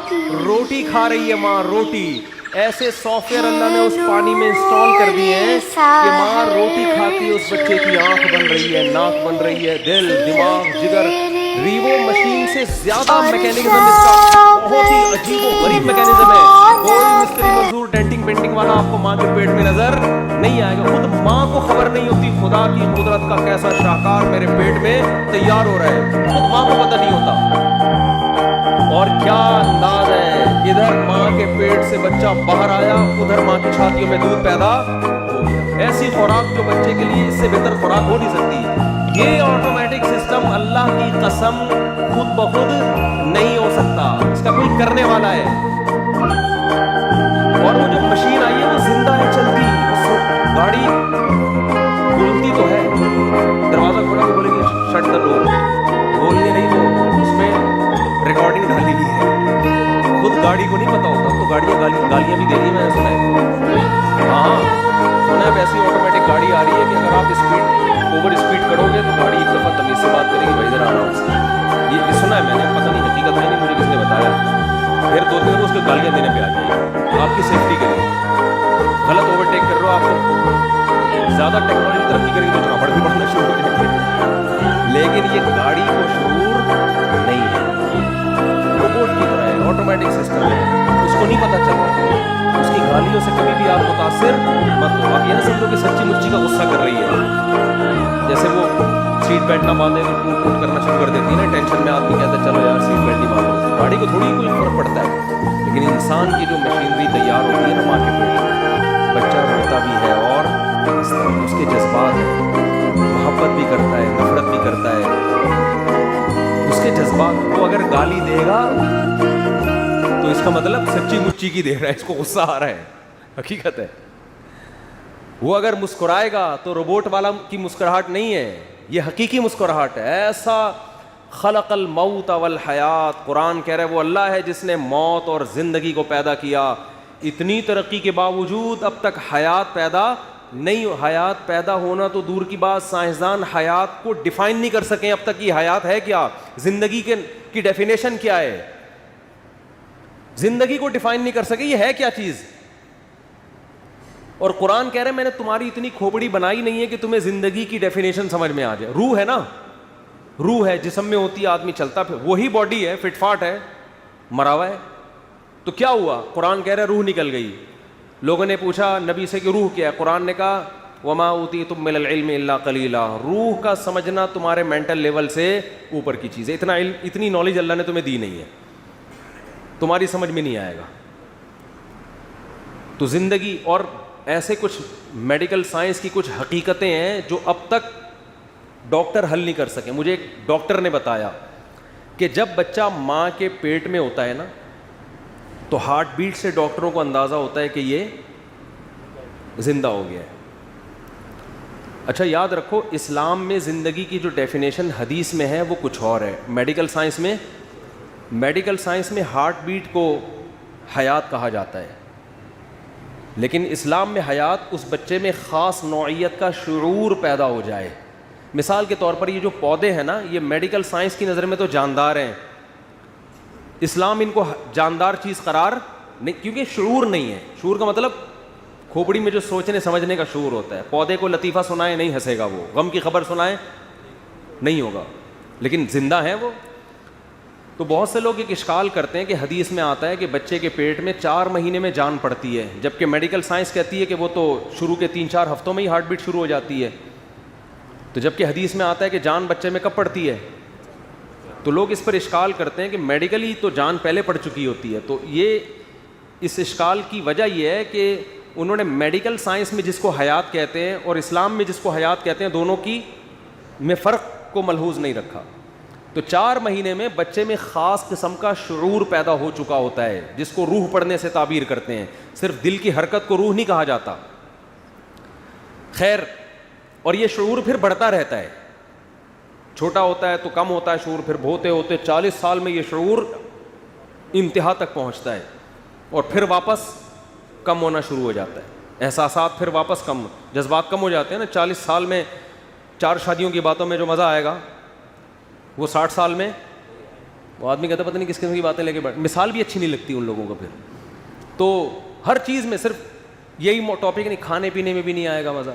روٹی کھا رہی ہے ماں, روٹی. ایسے سافٹ ویئر اللہ نے اس پانی میں انسٹال کر دیے ہیں کہ ماں روٹی کھاتی ہے, اس بچے کی آنکھ بن رہی ہے, ناک بن رہی ہے, دل, دماغ, جگر. ریوو مشین سے زیادہ میکینزم اس کا بہت ہی عجیب و غریب میکینزم ہے. کوئی مستری مزدور ڈینٹنگ پینٹنگ والا آپ کو ماں کے پیٹ میں نظر نہیں آئے گا. خود ماں کو خبر نہیں ہوتی خدا کی قدرت کا کیسا شاہکار میرے پیٹ میں تیار ہو رہا ہے, خود ماں کو پتہ نہیں ہوتا. اور کیا انداز ہے, ادھر ماں کے پیٹ سے بچہ باہر آیا, ادھر ماں کی چھاتیوں میں دودھ پیدا ہو گیا. ایسی خوراک جو بچے کے لیے اس سے بہتر خوراک ہو نہیں سکتی. یہ آٹومیٹک سسٹم اللہ کی قسم خود بخود نہیں ہو سکتا, اس کا کوئی کرنے والا ہے. اور وہ جو مشین آئی ہے وہ زندہ ہے, چلتی, گاڑی بولتی تو ہے, دروازہ کھولا تو بولے گی شٹ دا ڈور, بولنے نہیں, وہ اس میں ریکارڈنگ ڈالی ہوئی ہے. خود گاڑی کو نہیں پتا ہوتا کے گالیاں دینے پہ آ جائے گی آپ کی سیفٹی کے لیے. غلط اوورٹیک کر رہے ہو آپ کو زیادہ ٹیکنالوجی ترقی کرے گی تو جھاپڑ بھی پڑنا شروع ہو جائے گی. لیکن یہ گاڑی کو شعور نہیں ہے, روبوٹ کی طرح ہے, آٹومیٹک سسٹم ہے, اس کو نہیں پتہ چل رہا. اس کی گالیوں سے کبھی بھی آپ متاثر مت ہو. آپ یہ نہ سمجھو کہ سچی مچی کا غصہ کر رہی ہے, جیسے وہ سیٹ بیلٹ نہ باندھے تو ٹوٹ ٹوٹ کرنا شروع کر دیتی ہے نا, ٹینشن میں آدمی کہتا ہے چلو یار سیٹ بیلٹ نہیں باندھو. گاڑی کو تھوڑی کوئی فرق پڑتا ہے, لیکن انسان کی جو مشینری تیار ہوتی ہے نا ماں کے پیٹ میں, بچہ روتا بھی ہے اور اس کے جذبات ہیں, محبت بھی کرتا ہے, نفرت بھی کرتا ہے, اس کے جذبات. وہ اگر گالی دے گا تو اس کا مطلب سچی مچی کی دے رہا ہے, اس کو غصہ آ رہا ہے, حقیقت ہے. وہ اگر مسکرائے گا تو روبوٹ والا کی مسکراہٹ نہیں ہے, یہ حقیقی مسکراہٹ ہے. ایسا خلق الموت والحیات, قرآن کہہ رہا ہے وہ اللہ ہے جس نے موت اور زندگی کو پیدا کیا. اتنی ترقی کے باوجود اب تک حیات پیدا نہیں. حیات پیدا ہونا تو دور کی بات, سائنسدان حیات کو ڈیفائن نہیں کر سکیں اب تک. یہ حیات ہے کیا, زندگی کی ڈیفینیشن کیا ہے, زندگی کو ڈیفائن نہیں کر سکے یہ ہے کیا چیز. اور قرآن کہہ رہے ہیں میں نے تمہاری اتنی کھوپڑی بنائی نہیں ہے کہ تمہیں زندگی کی ڈیفینیشن سمجھ میں آ جائے. روح ہے نا, روح ہے, جسم میں ہوتی ہے, آدمی چلتا پھر وہی باڈی ہے, فٹ فاٹ ہے, مرا ہوا ہے. تو کیا ہوا, قرآن کہہ رہا ہے روح نکل گئی. لوگوں نے پوچھا نبی سے کہ روح کیا ہے, قرآن نے کہا وما اوتیتم من العلم الا قلیلا, روح کا سمجھنا تمہارے مینٹل لیول سے اوپر کی چیز ہے. اتنا علم, اتنی نالج اللہ نے تمہیں دی نہیں ہے, تمہاری سمجھ میں نہیں آئے گا. تو زندگی اور ایسے کچھ میڈیکل سائنس کی کچھ حقیقتیں ہیں جو اب تک ڈاکٹر حل نہیں کر سکے. مجھے ایک ڈاکٹر نے بتایا کہ جب بچہ ماں کے پیٹ میں ہوتا ہے نا تو ہارٹ بیٹ سے ڈاکٹروں کو اندازہ ہوتا ہے کہ یہ زندہ ہو گیا ہے. اچھا یاد رکھو, اسلام میں زندگی کی جو ڈیفینیشن حدیث میں ہے وہ کچھ اور ہے. میڈیکل سائنس میں ہارٹ بیٹ کو حیات کہا جاتا ہے, لیکن اسلام میں حیات اس بچے میں خاص نوعیت کا شعور پیدا ہو جائے. مثال کے طور پر یہ جو پودے ہیں نا, یہ میڈیکل سائنس کی نظر میں تو جاندار ہیں, اسلام ان کو جاندار چیز قرار نہیں, کیونکہ شعور نہیں ہے. شعور کا مطلب کھوپڑی میں جو سوچنے سمجھنے کا شعور ہوتا ہے. پودے کو لطیفہ سنائے نہیں ہنسے گا, وہ غم کی خبر سنائے نہیں ہوگا, لیکن زندہ ہیں وہ. تو بہت سے لوگ ایک اشکال کرتے ہیں کہ حدیث میں آتا ہے کہ بچے کے پیٹ میں 4 مہینے میں جان پڑتی ہے, جبکہ میڈیکل سائنس کہتی ہے کہ وہ تو شروع کے 3-4 ہفتوں میں ہی ہارٹ بیٹ شروع ہو جاتی ہے. تو جبکہ حدیث میں آتا ہے کہ جان بچے میں کب پڑتی ہے, تو لوگ اس پر اشکال کرتے ہیں کہ میڈیکلی تو جان پہلے پڑ چکی ہوتی ہے. تو یہ اس اشکال کی وجہ یہ ہے کہ انہوں نے میڈیکل سائنس میں جس کو حیات کہتے ہیں اور اسلام میں جس کو حیات کہتے ہیں دونوں کی میں فرق کو ملحوظ نہیں رکھا. تو 4 مہینے میں بچے میں خاص قسم کا شعور پیدا ہو چکا ہوتا ہے جس کو روح پڑھنے سے تعبیر کرتے ہیں. صرف دل کی حرکت کو روح نہیں کہا جاتا. خیر, اور یہ شعور پھر بڑھتا رہتا ہے, چھوٹا ہوتا ہے تو کم ہوتا ہے شعور, پھر ہوتے ہوتے 40 سال میں یہ شعور انتہا تک پہنچتا ہے اور پھر واپس کم ہونا شروع ہو جاتا ہے. احساسات پھر واپس کم, جذبات کم ہو جاتے ہیں نا. 40 سال میں 4 شادیوں کی باتوں میں جو مزہ آئے گا وہ 60 سال میں وہ آدمی کہتا ہے پتہ نہیں کس قسم کی باتیں لے کے بیٹھ. مثال بھی اچھی نہیں لگتی ان لوگوں کو. پھر تو ہر چیز میں صرف یہی ٹاپک نہیں, کھانے پینے میں بھی نہیں آئے گا مزہ,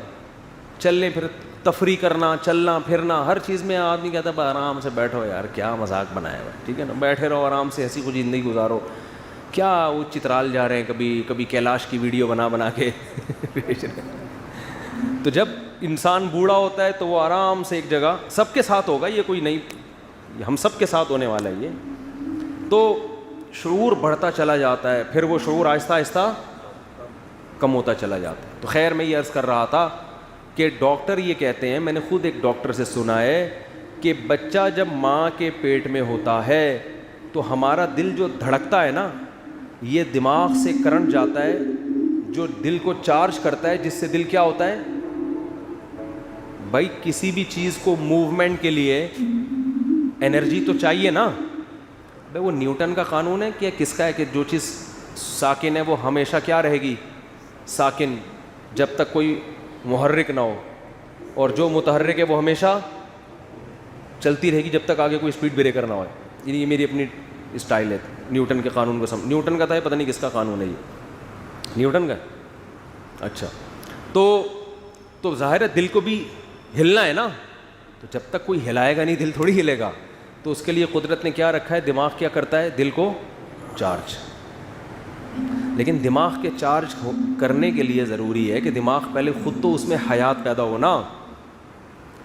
چلنے پھر تفریح کرنا, چلنا پھرنا, ہر چیز میں آدمی کہتا ہے آرام سے بیٹھو یار, کیا مذاق بنایا ہوا ہے, ٹھیک ہے نا, بیٹھے رہو آرام سے, ہنسی خوشی زندگی گزارو. کیا وہ چترال جا رہے ہیں, کبھی کیلاش کی ویڈیو بنا کے بھیج رہے ہیں. تو جب انسان بوڑھا ہوتا ہے تو وہ آرام سے ایک جگہ, سب کے ساتھ ہوگا یہ, کوئی نہیں, ہم سب کے ساتھ ہونے والا ہے یہ. تو شعور بڑھتا چلا جاتا ہے, پھر وہ شعور آہستہ آہستہ کم ہوتا چلا جاتا ہے. تو خیر میں یہ عرض کر رہا تھا کہ ڈاکٹر یہ کہتے ہیں, میں نے خود ایک ڈاکٹر سے سنا ہے کہ بچہ جب ماں کے پیٹ میں ہوتا ہے تو ہمارا دل جو دھڑکتا ہے نا, یہ دماغ سے کرنٹ جاتا ہے جو دل کو چارج کرتا ہے, جس سے دل کیا ہوتا ہے بھائی, کسی بھی چیز کو موومنٹ کے لیے انرجی تو چاہیے نا بھائی. وہ نیوٹن کا قانون ہے کہ کس کا ہے کہ جو چیز ساکن ہے وہ ہمیشہ کیا رہے گی, ساکن, جب تک کوئی محرک نہ ہو, اور جو متحرک ہے وہ ہمیشہ چلتی رہے گی جب تک آگے کوئی اسپیڈ بریکر نہ ہو. یہ میری اپنی اسٹائل ہے. نیوٹن کے قانون کو نیوٹن کا تھا, پتہ نہیں کس کا قانون ہے یہ, نیوٹن کا. اچھا, تو ظاہر ہے دل کو بھی ہلنا ہے نا, تو جب تک کوئی ہلائے گا نہیں دل تھوڑی ہلے گا. تو اس کے لیے قدرت نے کیا رکھا ہے, دماغ کیا کرتا ہے, دل کو چارج. لیکن دماغ کے چارج کرنے کے لیے ضروری ہے کہ دماغ پہلے خود تو اس میں حیات پیدا ہو نا,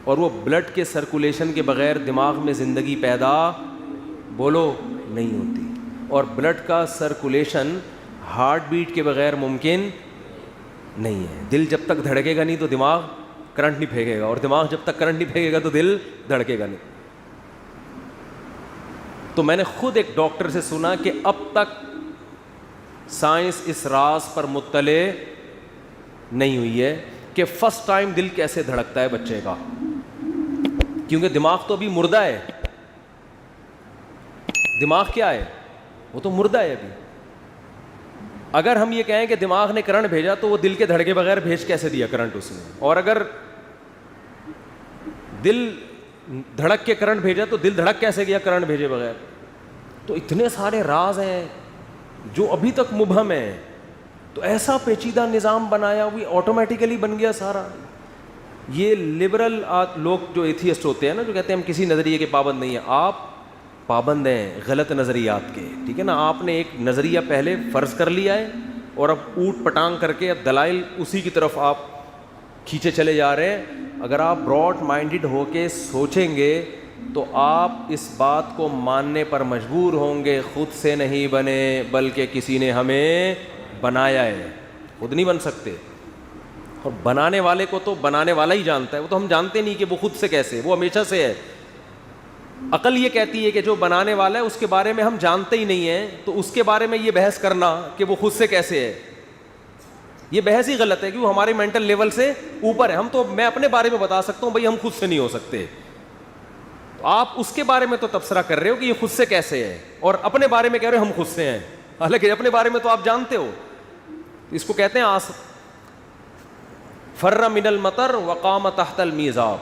اور وہ بلڈ کے سرکولیشن کے بغیر دماغ میں زندگی پیدا بولو نہیں ہوتی. اور بلڈ کا سرکولیشن ہارٹ بیٹ کے بغیر ممکن نہیں ہے. دل جب تک دھڑکے گا نہیں تو دماغ کرنٹ نہیں پھینکے گا, اور دماغ جب تک کرنٹ نہیں پھینکے گا تو دل دھڑکے گا نہیں. تو میں نے خود ایک ڈاکٹر سے سنا کہ اب تک سائنس اس راز پر مطلع نہیں ہوئی ہے کہ فرسٹ ٹائم دل کیسے دھڑکتا ہے بچے کا, کیونکہ دماغ تو ابھی مردہ ہے. دماغ کیا ہے, وہ تو مردہ ہے ابھی. اگر ہم یہ کہیں کہ دماغ نے کرنٹ بھیجا تو وہ دل کے دھڑکے بغیر بھیج کیسے دیا کرنٹ اس نے, اور اگر دل دھڑک کے کرنٹ بھیجا تو دل دھڑک کیسے گیا کرنٹ بھیجے بغیر. تو اتنے سارے راز ہیں جو ابھی تک مبہم ہیں. تو ایسا پیچیدہ نظام بنایا ہوئی آٹومیٹیکلی بن گیا سارا. یہ لبرل لوگ جو ایتھیسٹ ہوتے ہیں نا, جو کہتے ہیں ہم کسی نظریے کے پابند نہیں ہیں, آپ پابند ہیں غلط نظریات کے, ٹھیک ہے نا. آپ نے ایک نظریہ پہلے فرض کر لیا ہے اور اب اوٹ پٹانگ کر کے اب دلائل اسی کی طرف آپ کھینچے چلے جا رہے ہیں. اگر آپ براڈ مائنڈڈ ہو کے سوچیں گے تو آپ اس بات کو ماننے پر مجبور ہوں گے خود سے نہیں بنے بلکہ کسی نے ہمیں بنایا ہے, خود نہیں بن سکتے. اور بنانے والے کو تو بنانے والا ہی جانتا ہے, وہ تو ہم جانتے نہیں کہ وہ خود سے کیسے, وہ ہمیشہ سے ہے. عقل یہ کہتی ہے کہ جو بنانے والا ہے اس کے بارے میں ہم جانتے ہی نہیں ہیں, تو اس کے بارے میں یہ بحث کرنا کہ وہ خود سے کیسے ہے, یہ بحث ہی غلط ہے کہ وہ ہمارے مینٹل لیول سے اوپر ہے. ہم تو, میں اپنے بارے میں بتا سکتا ہوں بھائی ہم خود سے نہیں ہو سکتے, تو آپ اس کے بارے میں تو تبصرہ کر رہے ہو کہ یہ خود سے کیسے ہے, اور اپنے بارے میں کہہ رہے ہو ہم خود سے ہیں, حالانکہ اپنے بارے میں تو آپ جانتے ہو. اس کو کہتے ہیں فر من المطر وقام تحت المیزاب.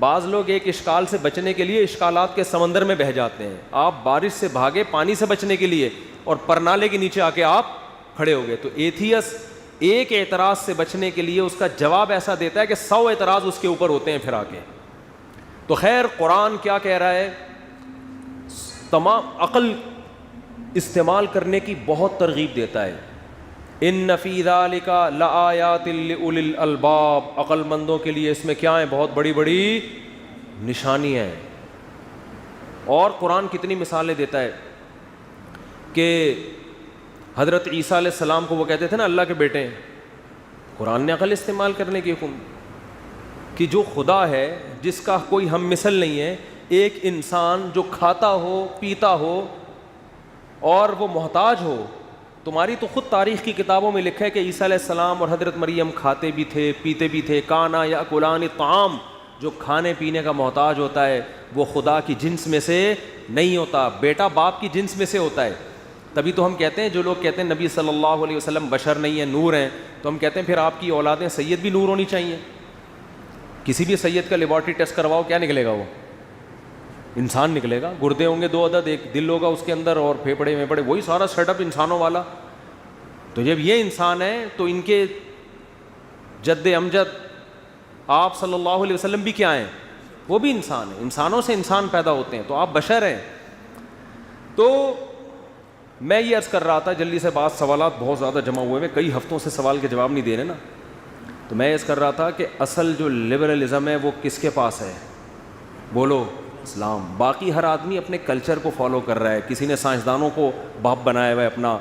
بعض لوگ ایک اشکال سے بچنے کے لیے اشکالات کے سمندر میں بہہ جاتے ہیں. آپ بارش سے بھاگے پانی سے بچنے کے لیے, اور پرنالے کے نیچے آ کے آپ کھڑے ہو گئے. تو ایتھیس ایک اعتراض سے بچنے کے لیے اس کا جواب ایسا دیتا ہے کہ 100 اعتراض اس کے اوپر ہوتے ہیں پھر آ کے. تو خیر قرآن کیا کہہ رہا ہے, تمام عقل استعمال کرنے کی بہت ترغیب دیتا ہے. ان فی ذالک لآیات لأولی الالباب, عقل مندوں کے لیے اس میں کیا ہیں, بہت بڑی بڑی نشانیاں ہیں. اور قرآن کتنی مثالیں دیتا ہے کہ حضرت عیسیٰ علیہ السلام کو وہ کہتے تھے نا اللہ کے بیٹے ہیں. قرآن نے عقل استعمال کرنے کی حکم کہ جو خدا ہے جس کا کوئی ہم مثل نہیں ہے, ایک انسان جو کھاتا ہو پیتا ہو اور وہ محتاج ہو. تمہاری تو خود تاریخ کی کتابوں میں لکھا ہے کہ عیسیٰ علیہ السلام اور حضرت مریم کھاتے بھی تھے پیتے بھی تھے. کانا یاکلان الطعام, جو کھانے پینے کا محتاج ہوتا ہے وہ خدا کی جنس میں سے نہیں ہوتا, بیٹا باپ کی جنس میں سے ہوتا ہے. تبھی تو ہم کہتے ہیں, جو لوگ کہتے ہیں نبی صلی اللہ علیہ وسلم بشر نہیں ہیں نور ہیں, تو ہم کہتے ہیں پھر آپ کی اولادیں سید بھی نور ہونی چاہیے. کسی بھی سید کا لیبارٹری ٹیسٹ کرواؤ, کیا نکلے گا, وہ انسان نکلے گا. گردے ہوں گے 2 عدد, ایک دل ہوگا اس کے اندر, اور پھیپڑے میں پڑے, وہی سارا سیٹ اپ انسانوں والا. تو جب یہ انسان ہے تو ان کے جد امجد آپ صلی اللہ علیہ وسلم بھی کیا ہیں, وہ بھی انسان ہیں. انسانوں سے انسان پیدا ہوتے ہیں, تو آپ بشر ہیں. تو میں یہ عرض کر رہا تھا, جلدی سے بات, سوالات بہت زیادہ جمع ہوئے ہیں, کئی ہفتوں سے سوال کے جواب نہیں دے رہے نا. تو میں عرض کر رہا تھا کہ اصل جو لبرلزم ہے وہ کس کے پاس ہے, بولو اسلام. باقی ہر آدمی اپنے کلچر کو فالو کر رہا ہے, کسی نے سائنسدانوں کو باپ بنایا ہوا ہے اپنا.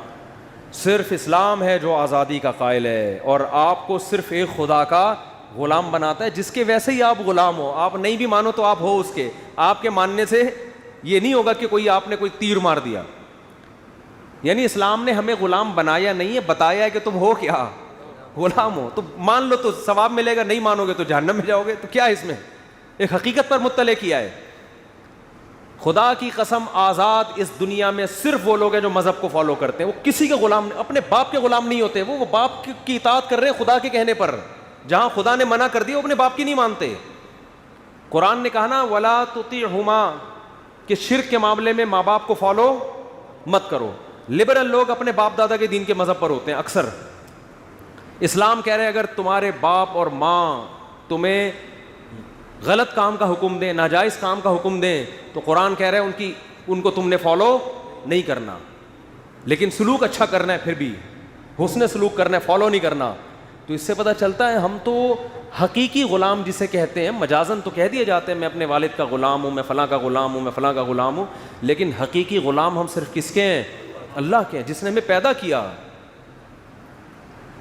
صرف اسلام ہے جو آزادی کا قائل ہے, اور آپ کو صرف ایک خدا کا غلام بناتا ہے, جس کے ویسے ہی آپ غلام ہو. آپ نہیں بھی مانو تو آپ ہو اس کے. آپ کے ماننے سے یہ نہیں ہوگا کہ کوئی آپ نے کوئی تیر مار دیا. یعنی اسلام نے ہمیں غلام بنایا نہیں ہے, بتایا ہے کہ تم ہو کیا, غلام ہو. تو مان لو تو ثواب ملے گا, نہیں مانو گے تو جہنم میں جاؤ گے. تو کیا ہے اس میں, ایک حقیقت پر مطلع کیا ہے. خدا کی قسم, آزاد اس دنیا میں صرف وہ لوگ ہیں جو مذہب کو فالو کرتے ہیں. وہ کسی کے غلام, اپنے باپ کے غلام نہیں ہوتے. وہ باپ کی اطاعت کر رہے ہیں خدا کے کہنے پر. جہاں خدا نے منع کر دیا وہ اپنے باپ کی نہیں مانتے. قرآن نے کہا نا ولا تطیعہما, کہ شرک کے معاملے میں ماں باپ کو فالو مت کرو. لبرل لوگ اپنے باپ دادا کے دین کے مذہب پر ہوتے ہیں اکثر. اسلام کہہ رہے ہیں اگر تمہارے باپ اور ماں تمہیں غلط کام کا حکم دیں, ناجائز کام کا حکم دیں, تو قرآن کہہ رہے ہیں ان کو تم نے فالو نہیں کرنا, لیکن سلوک اچھا کرنا ہے, پھر بھی حسن سلوک کرنا ہے, فالو نہیں کرنا. تو اس سے پتہ چلتا ہے ہم تو حقیقی غلام جسے کہتے ہیں, مجازن تو کہہ دیے جاتے ہیں میں اپنے والد کا غلام ہوں, میں فلاں کا غلام ہوں, میں فلاں کا غلام ہوں, لیکن حقیقی غلام ہم صرف کس کے ہیں؟ اللہ کے ہیں, جس نے ہمیں پیدا کیا.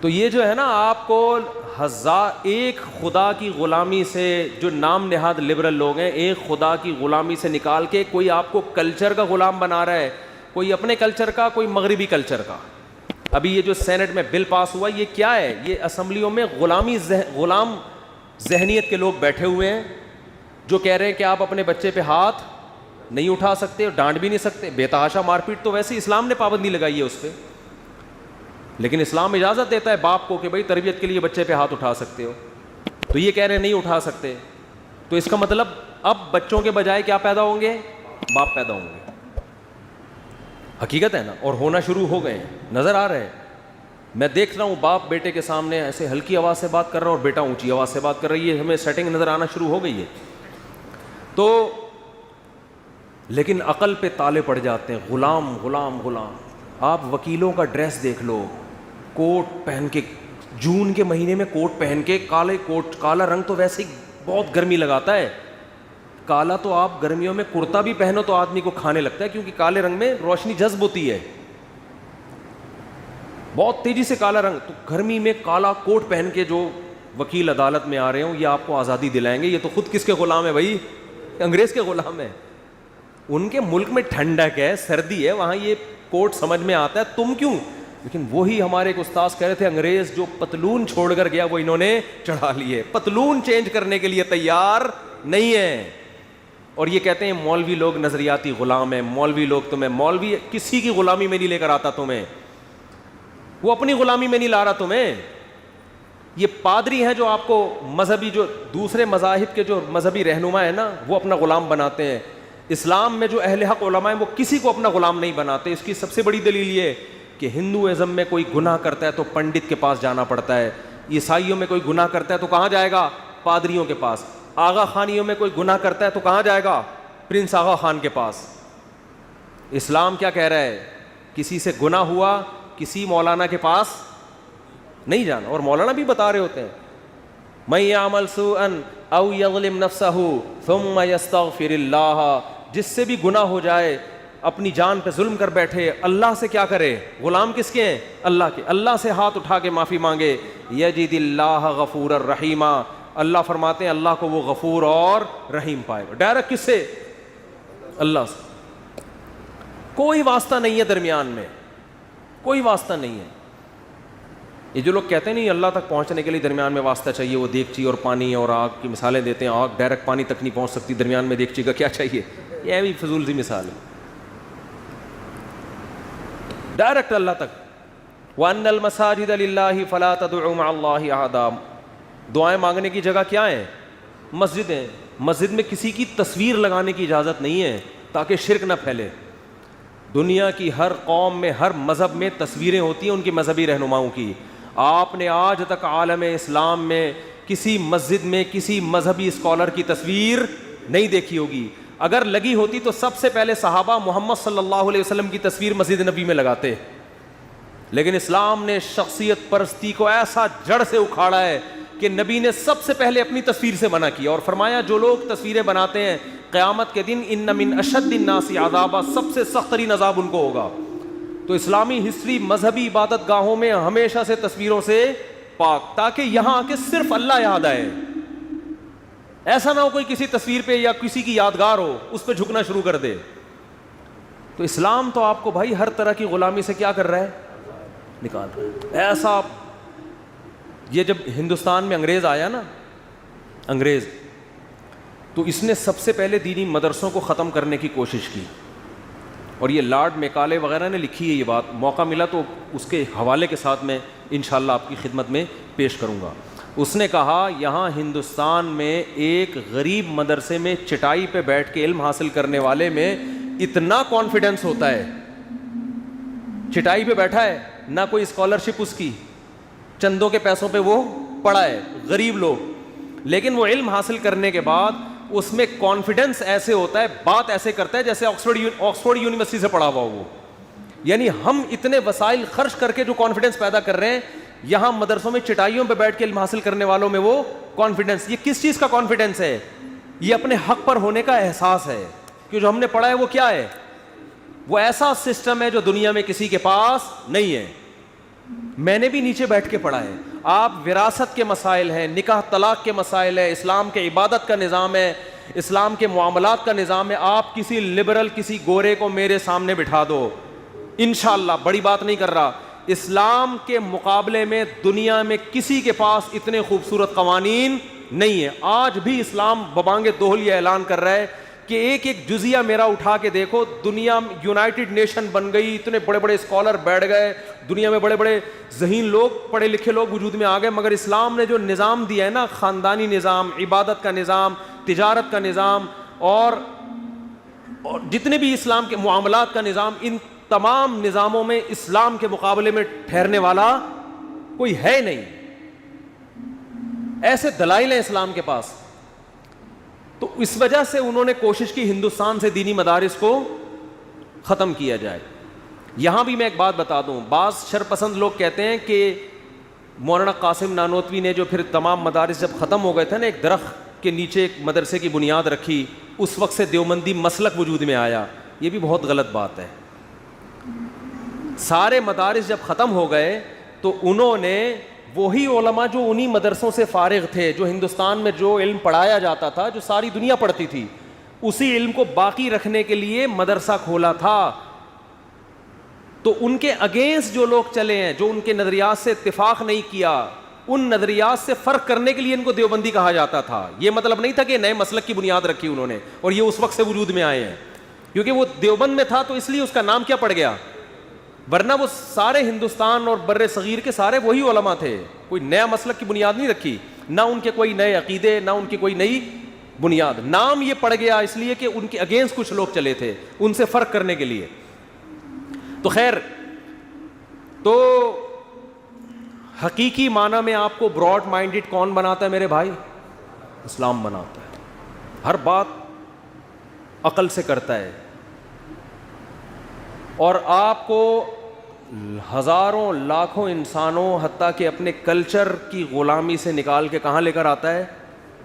تو یہ جو ہے نا, آپ کو ایک خدا کی غلامی سے, جو نام نہاد لبرل لوگ ہیں, ایک خدا کی غلامی سے نکال کے کوئی آپ کو کلچر کا غلام بنا رہا ہے, کوئی اپنے کلچر کا, کوئی مغربی کلچر کا. ابھی یہ جو سینٹ میں بل پاس ہوا, یہ کیا ہے؟ یہ اسمبلیوں میں غلام ذہنیت کے لوگ بیٹھے ہوئے ہیں جو کہہ رہے ہیں کہ آپ اپنے بچے پہ ہاتھ نہیں اٹھا سکتے, ڈانٹ بھی نہیں سکتے. بے تحاشا مار پیٹ تو ویسے اسلام نے پابندی لگائی ہے اس پہ, لیکن اسلام اجازت دیتا ہے باپ کو کہ بھائی تربیت کے لیے بچے پہ ہاتھ اٹھا سکتے ہو. تو یہ کہہ رہے ہیں نہیں اٹھا سکتے. تو اس کا مطلب اب بچوں کے بجائے کیا پیدا ہوں گے؟ باپ پیدا ہوں گے. حقیقت ہے نا, اور ہونا شروع ہو گئے ہیں, نظر آ رہے ہیں. میں دیکھ رہا ہوں باپ بیٹے کے سامنے ایسے ہلکی آواز سے بات کر رہا ہے اور بیٹا اونچی آواز سے بات کر رہی ہے, ہمیں سیٹنگ نظر آنا شروع ہو گئی ہے. تو لیکن عقل پہ تالے پڑ جاتے ہیں, غلام غلام غلام. آپ وکیلوں کا ڈریس دیکھ لو, کوٹ پہن کے, جون کے مہینے میں کوٹ پہن کے, کالے کوٹ, کالا رنگ تو ویسے ہی بہت گرمی لگاتا ہے. کالا تو آپ گرمیوں میں کرتا بھی پہنو تو آدمی کو کھانے لگتا ہے, کیونکہ کالے رنگ میں روشنی جذب ہوتی ہے, بہت تیزی سے کالا رنگ. تو گرمی میں کالا کوٹ پہن کے جو وکیل عدالت میں آ رہے ہوں, یہ آپ کو آزادی دلائیں گے. یہ تو خود کس کے غلام ہے بھائی؟ انگریز کے غلام ہے. ان کے ملک میں ٹھنڈک ہے, سردی ہے, وہاں یہ کوٹ سمجھ میں آتا ہے, تم کیوں؟ لیکن وہی ہمارے ایک استاذ کہہ رہے تھے, انگریز جو پتلون چھوڑ کر گیا وہ انہوں نے چڑھا لیے. پتلون چینج کرنے کے لیے تیار نہیں ہے. اور یہ کہتے ہیں مولوی لوگ نظریاتی غلام ہیں, مولوی لوگ تمہیں, مولوی کسی کی غلامی میں نہیں لے کر آتا تمہیں, وہ اپنی غلامی میں نہیں لا رہا تمہیں. یہ پادری ہیں جو آپ کو مذہبی, جو دوسرے مذاہب کے جو مذہبی رہنما ہیں نا, وہ اپنا غلام بناتے ہیں. اسلام میں جو اہل حق علماء ہیں وہ کسی کو اپنا غلام نہیں بناتے. اس کی سب سے بڑی دلیل یہ کہ ہندوازم میں کوئی گناہ کرتا ہے تو پنڈت کے پاس جانا پڑتا ہے, عیسائیوں میں کوئی گناہ کرتا ہے تو کہاں جائے گا؟ پادریوں کے پاس. آغا خانیوں میں کوئی گناہ کرتا ہے تو کہاں جائے گا؟ پرنس آغا خان کے پاس. اسلام کیا کہہ رہا ہے؟ کسی سے گناہ ہوا کسی مولانا کے پاس نہیں جانا. اور مولانا بھی بتا رہے ہوتے ہیں, من یعمل سوءا او یظلم نفسہ ثم یستغفر اللہ, جس سے بھی گناہ ہو جائے, اپنی جان پہ ظلم کر بیٹھے, اللہ سے کیا کرے؟ غلام کس کے ہیں؟ اللہ کے. اللہ سے ہاتھ اٹھا کے معافی مانگے, یجد اللہ غفور الرحیم, اللہ فرماتے ہیں اللہ کو وہ غفور اور رحیم پائے گا. ڈائریکٹ کس سے؟ اللہ سے. کوئی واسطہ نہیں ہے درمیان میں, کوئی واسطہ نہیں ہے. یہ جو لوگ کہتے ہیں نہیں اللہ تک پہنچنے کے لیے درمیان میں واسطہ چاہیے, وہ دیگچی اور پانی اور آگ کی مثالیں دیتے ہیں. آگ ڈائریکٹ پانی تک نہیں پہنچ سکتی, درمیان میں دیگچی کا کیا چاہیے؟ یہ بھی فضول سی مثال ہے. ڈائریکٹ اللہ تک. وَأَنَّ الْمَسَاجِدَ لِلَّهِ فَلَا تَدْعُوا مَعَ اللَّهِ أَحَدًا. دعائیں مانگنے کی جگہ کیا ہیں؟ مسجد ہیں. مسجد میں کسی کی تصویر لگانے کی اجازت نہیں ہے تاکہ شرک نہ پھیلے. دنیا کی ہر قوم میں, ہر مذہب میں تصویریں ہوتی ہیں ان کی مذہبی رہنماؤں کی. آپ نے آج تک عالم اسلام میں کسی مسجد میں کسی مذہبی اسکالر کی تصویر نہیں دیکھی ہوگی. اگر لگی ہوتی تو سب سے پہلے صحابہ محمد صلی اللہ علیہ وسلم کی تصویر مسجد نبی میں لگاتے. لیکن اسلام نے شخصیت پرستی کو ایسا جڑ سے اکھاڑا ہے کہ نبی نے سب سے پہلے اپنی تصویر سے منع کیا, اور فرمایا جو لوگ تصویریں بناتے ہیں قیامت کے دن ان من اشد الناس عذابا, سب سے سخت ترین عذاب ان کو ہوگا. تو اسلامی ہسٹری مذہبی عبادت گاہوں میں ہمیشہ سے تصویروں سے پاک, تاکہ یہاں آ کے صرف اللہ یاد آئے. ایسا نہ ہو کوئی کسی تصویر پہ یا کسی کی یادگار ہو اس پہ جھکنا شروع کر دے. تو اسلام تو آپ کو بھائی ہر طرح کی غلامی سے کیا کر رہا ہے؟ نکال رہا ہے. ایسا یہ جب ہندوستان میں انگریز آیا نا, انگریز, تو اس نے سب سے پہلے دینی مدرسوں کو ختم کرنے کی کوشش کی. اور یہ لارڈ میکالے وغیرہ نے لکھی ہے یہ بات, موقع ملا تو اس کے حوالے کے ساتھ میں انشاءاللہ آپ کی خدمت میں پیش کروں گا. اس نے کہا یہاں ہندوستان میں ایک غریب مدرسے میں چٹائی پہ بیٹھ کے علم حاصل کرنے والے میں اتنا کانفیڈنس ہوتا ہے چٹائی پہ بیٹھا ہے, نہ کوئی اسکالرشپ اس کی, چندوں کے پیسوں پہ وہ پڑھا ہے, غریب لوگ, لیکن وہ علم حاصل کرنے کے بعد اس میں کانفیڈنس ایسے ہوتا ہے, بات ایسے کرتا ہے جیسے آکسفورڈ یونیورسٹی سے پڑھا ہوا وہ. یعنی ہم اتنے وسائل خرچ کر کے جو کانفیڈنس پیدا کر رہے ہیں, یہاں مدرسوں میں چٹائیوں پہ بیٹھ کے علم حاصل کرنے والوں میں وہ کانفیڈنس, یہ کس چیز کا کانفیڈنس ہے؟ یہ اپنے حق پر ہونے کا احساس ہے کہ جو ہم نے پڑھا ہے وہ کیا ہے, وہ ایسا سسٹم ہے جو دنیا میں کسی کے پاس نہیں ہے. میں نے بھی نیچے بیٹھ کے پڑھا ہے. آپ وراثت کے مسائل ہیں, نکاح طلاق کے مسائل ہیں, اسلام کے عبادت کا نظام ہے, اسلام کے معاملات کا نظام ہے. آپ کسی لبرل, کسی گورے کو میرے سامنے بٹھا دو, انشاءاللہ, بڑی بات نہیں کر رہا, اسلام کے مقابلے میں دنیا میں کسی کے پاس اتنے خوبصورت قوانین نہیں ہیں. آج بھی اسلام ببانگ دوہل یہ اعلان کر رہا ہے کہ ایک ایک جزیہ میرا اٹھا کے دیکھو, دنیا یونائٹڈ نیشن بن گئی, اتنے بڑے بڑے اسکالر بیٹھ گئے, دنیا میں بڑے بڑے ذہین لوگ, پڑھے لکھے لوگ وجود میں آ گئے, مگر اسلام نے جو نظام دیا ہے نا, خاندانی نظام, عبادت کا نظام, تجارت کا نظام, اور جتنے بھی اسلام کے معاملات کا نظام, ان تمام نظاموں میں اسلام کے مقابلے میں ٹھہرنے والا کوئی ہے نہیں. ایسے دلائل ہیں اسلام کے پاس. تو اس وجہ سے انہوں نے کوشش کی ہندوستان سے دینی مدارس کو ختم کیا جائے. یہاں بھی میں ایک بات بتا دوں, بعض شرپسند لوگ کہتے ہیں کہ مولانا قاسم نانوتوی نے جو پھر تمام مدارس جب ختم ہو گئے تھے نا, ایک درخت کے نیچے ایک مدرسے کی بنیاد رکھی, اس وقت سے دیوبندی مسلک وجود میں آیا. یہ بھی بہت غلط بات ہے. سارے مدارس جب ختم ہو گئے تو انہوں نے وہی علماء جو انہی مدرسوں سے فارغ تھے, جو ہندوستان میں جو علم پڑھایا جاتا تھا, جو ساری دنیا پڑھتی تھی, اسی علم کو باقی رکھنے کے لیے مدرسہ کھولا تھا. تو ان کے اگینسٹ جو لوگ چلے ہیں, جو ان کے نظریات سے اتفاق نہیں کیا, ان نظریات سے فرق کرنے کے لیے ان کو دیوبندی کہا جاتا تھا. یہ مطلب نہیں تھا کہ نئے مسلک کی بنیاد رکھی انہوں نے اور یہ اس وقت سے وجود میں آئے ہیں, کیونکہ وہ دیوبند میں تھا تو اس لیے اس کا نام کیا پڑ گیا, ورنہ وہ سارے ہندوستان اور بر صغیر کے سارے وہی علماء تھے. کوئی نیا مسلک کی بنیاد نہیں رکھی, نہ ان کے کوئی نئے عقیدے, نہ ان کی کوئی نئی بنیاد. نام یہ پڑ گیا اس لیے کہ ان کے اگینسٹ کچھ لوگ چلے تھے, ان سے فرق کرنے کے لیے. تو خیر, تو حقیقی معنی میں آپ کو براڈ مائنڈڈ کون بناتا ہے میرے بھائی؟ اسلام بناتا ہے. ہر بات عقل سے کرتا ہے, اور آپ کو ہزاروں لاکھوں انسانوں, حتیٰ کہ اپنے کلچر کی غلامی سے نکال کے کہاں لے کر آتا ہے؟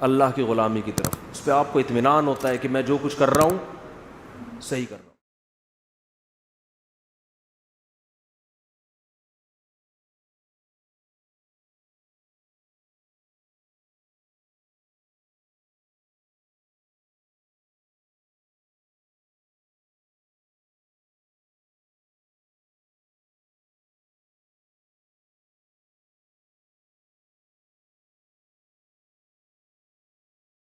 اللہ کی غلامی کی طرف. اس پہ آپ کو اطمینان ہوتا ہے کہ میں جو کچھ کر رہا ہوں صحیح کر رہا ہوں.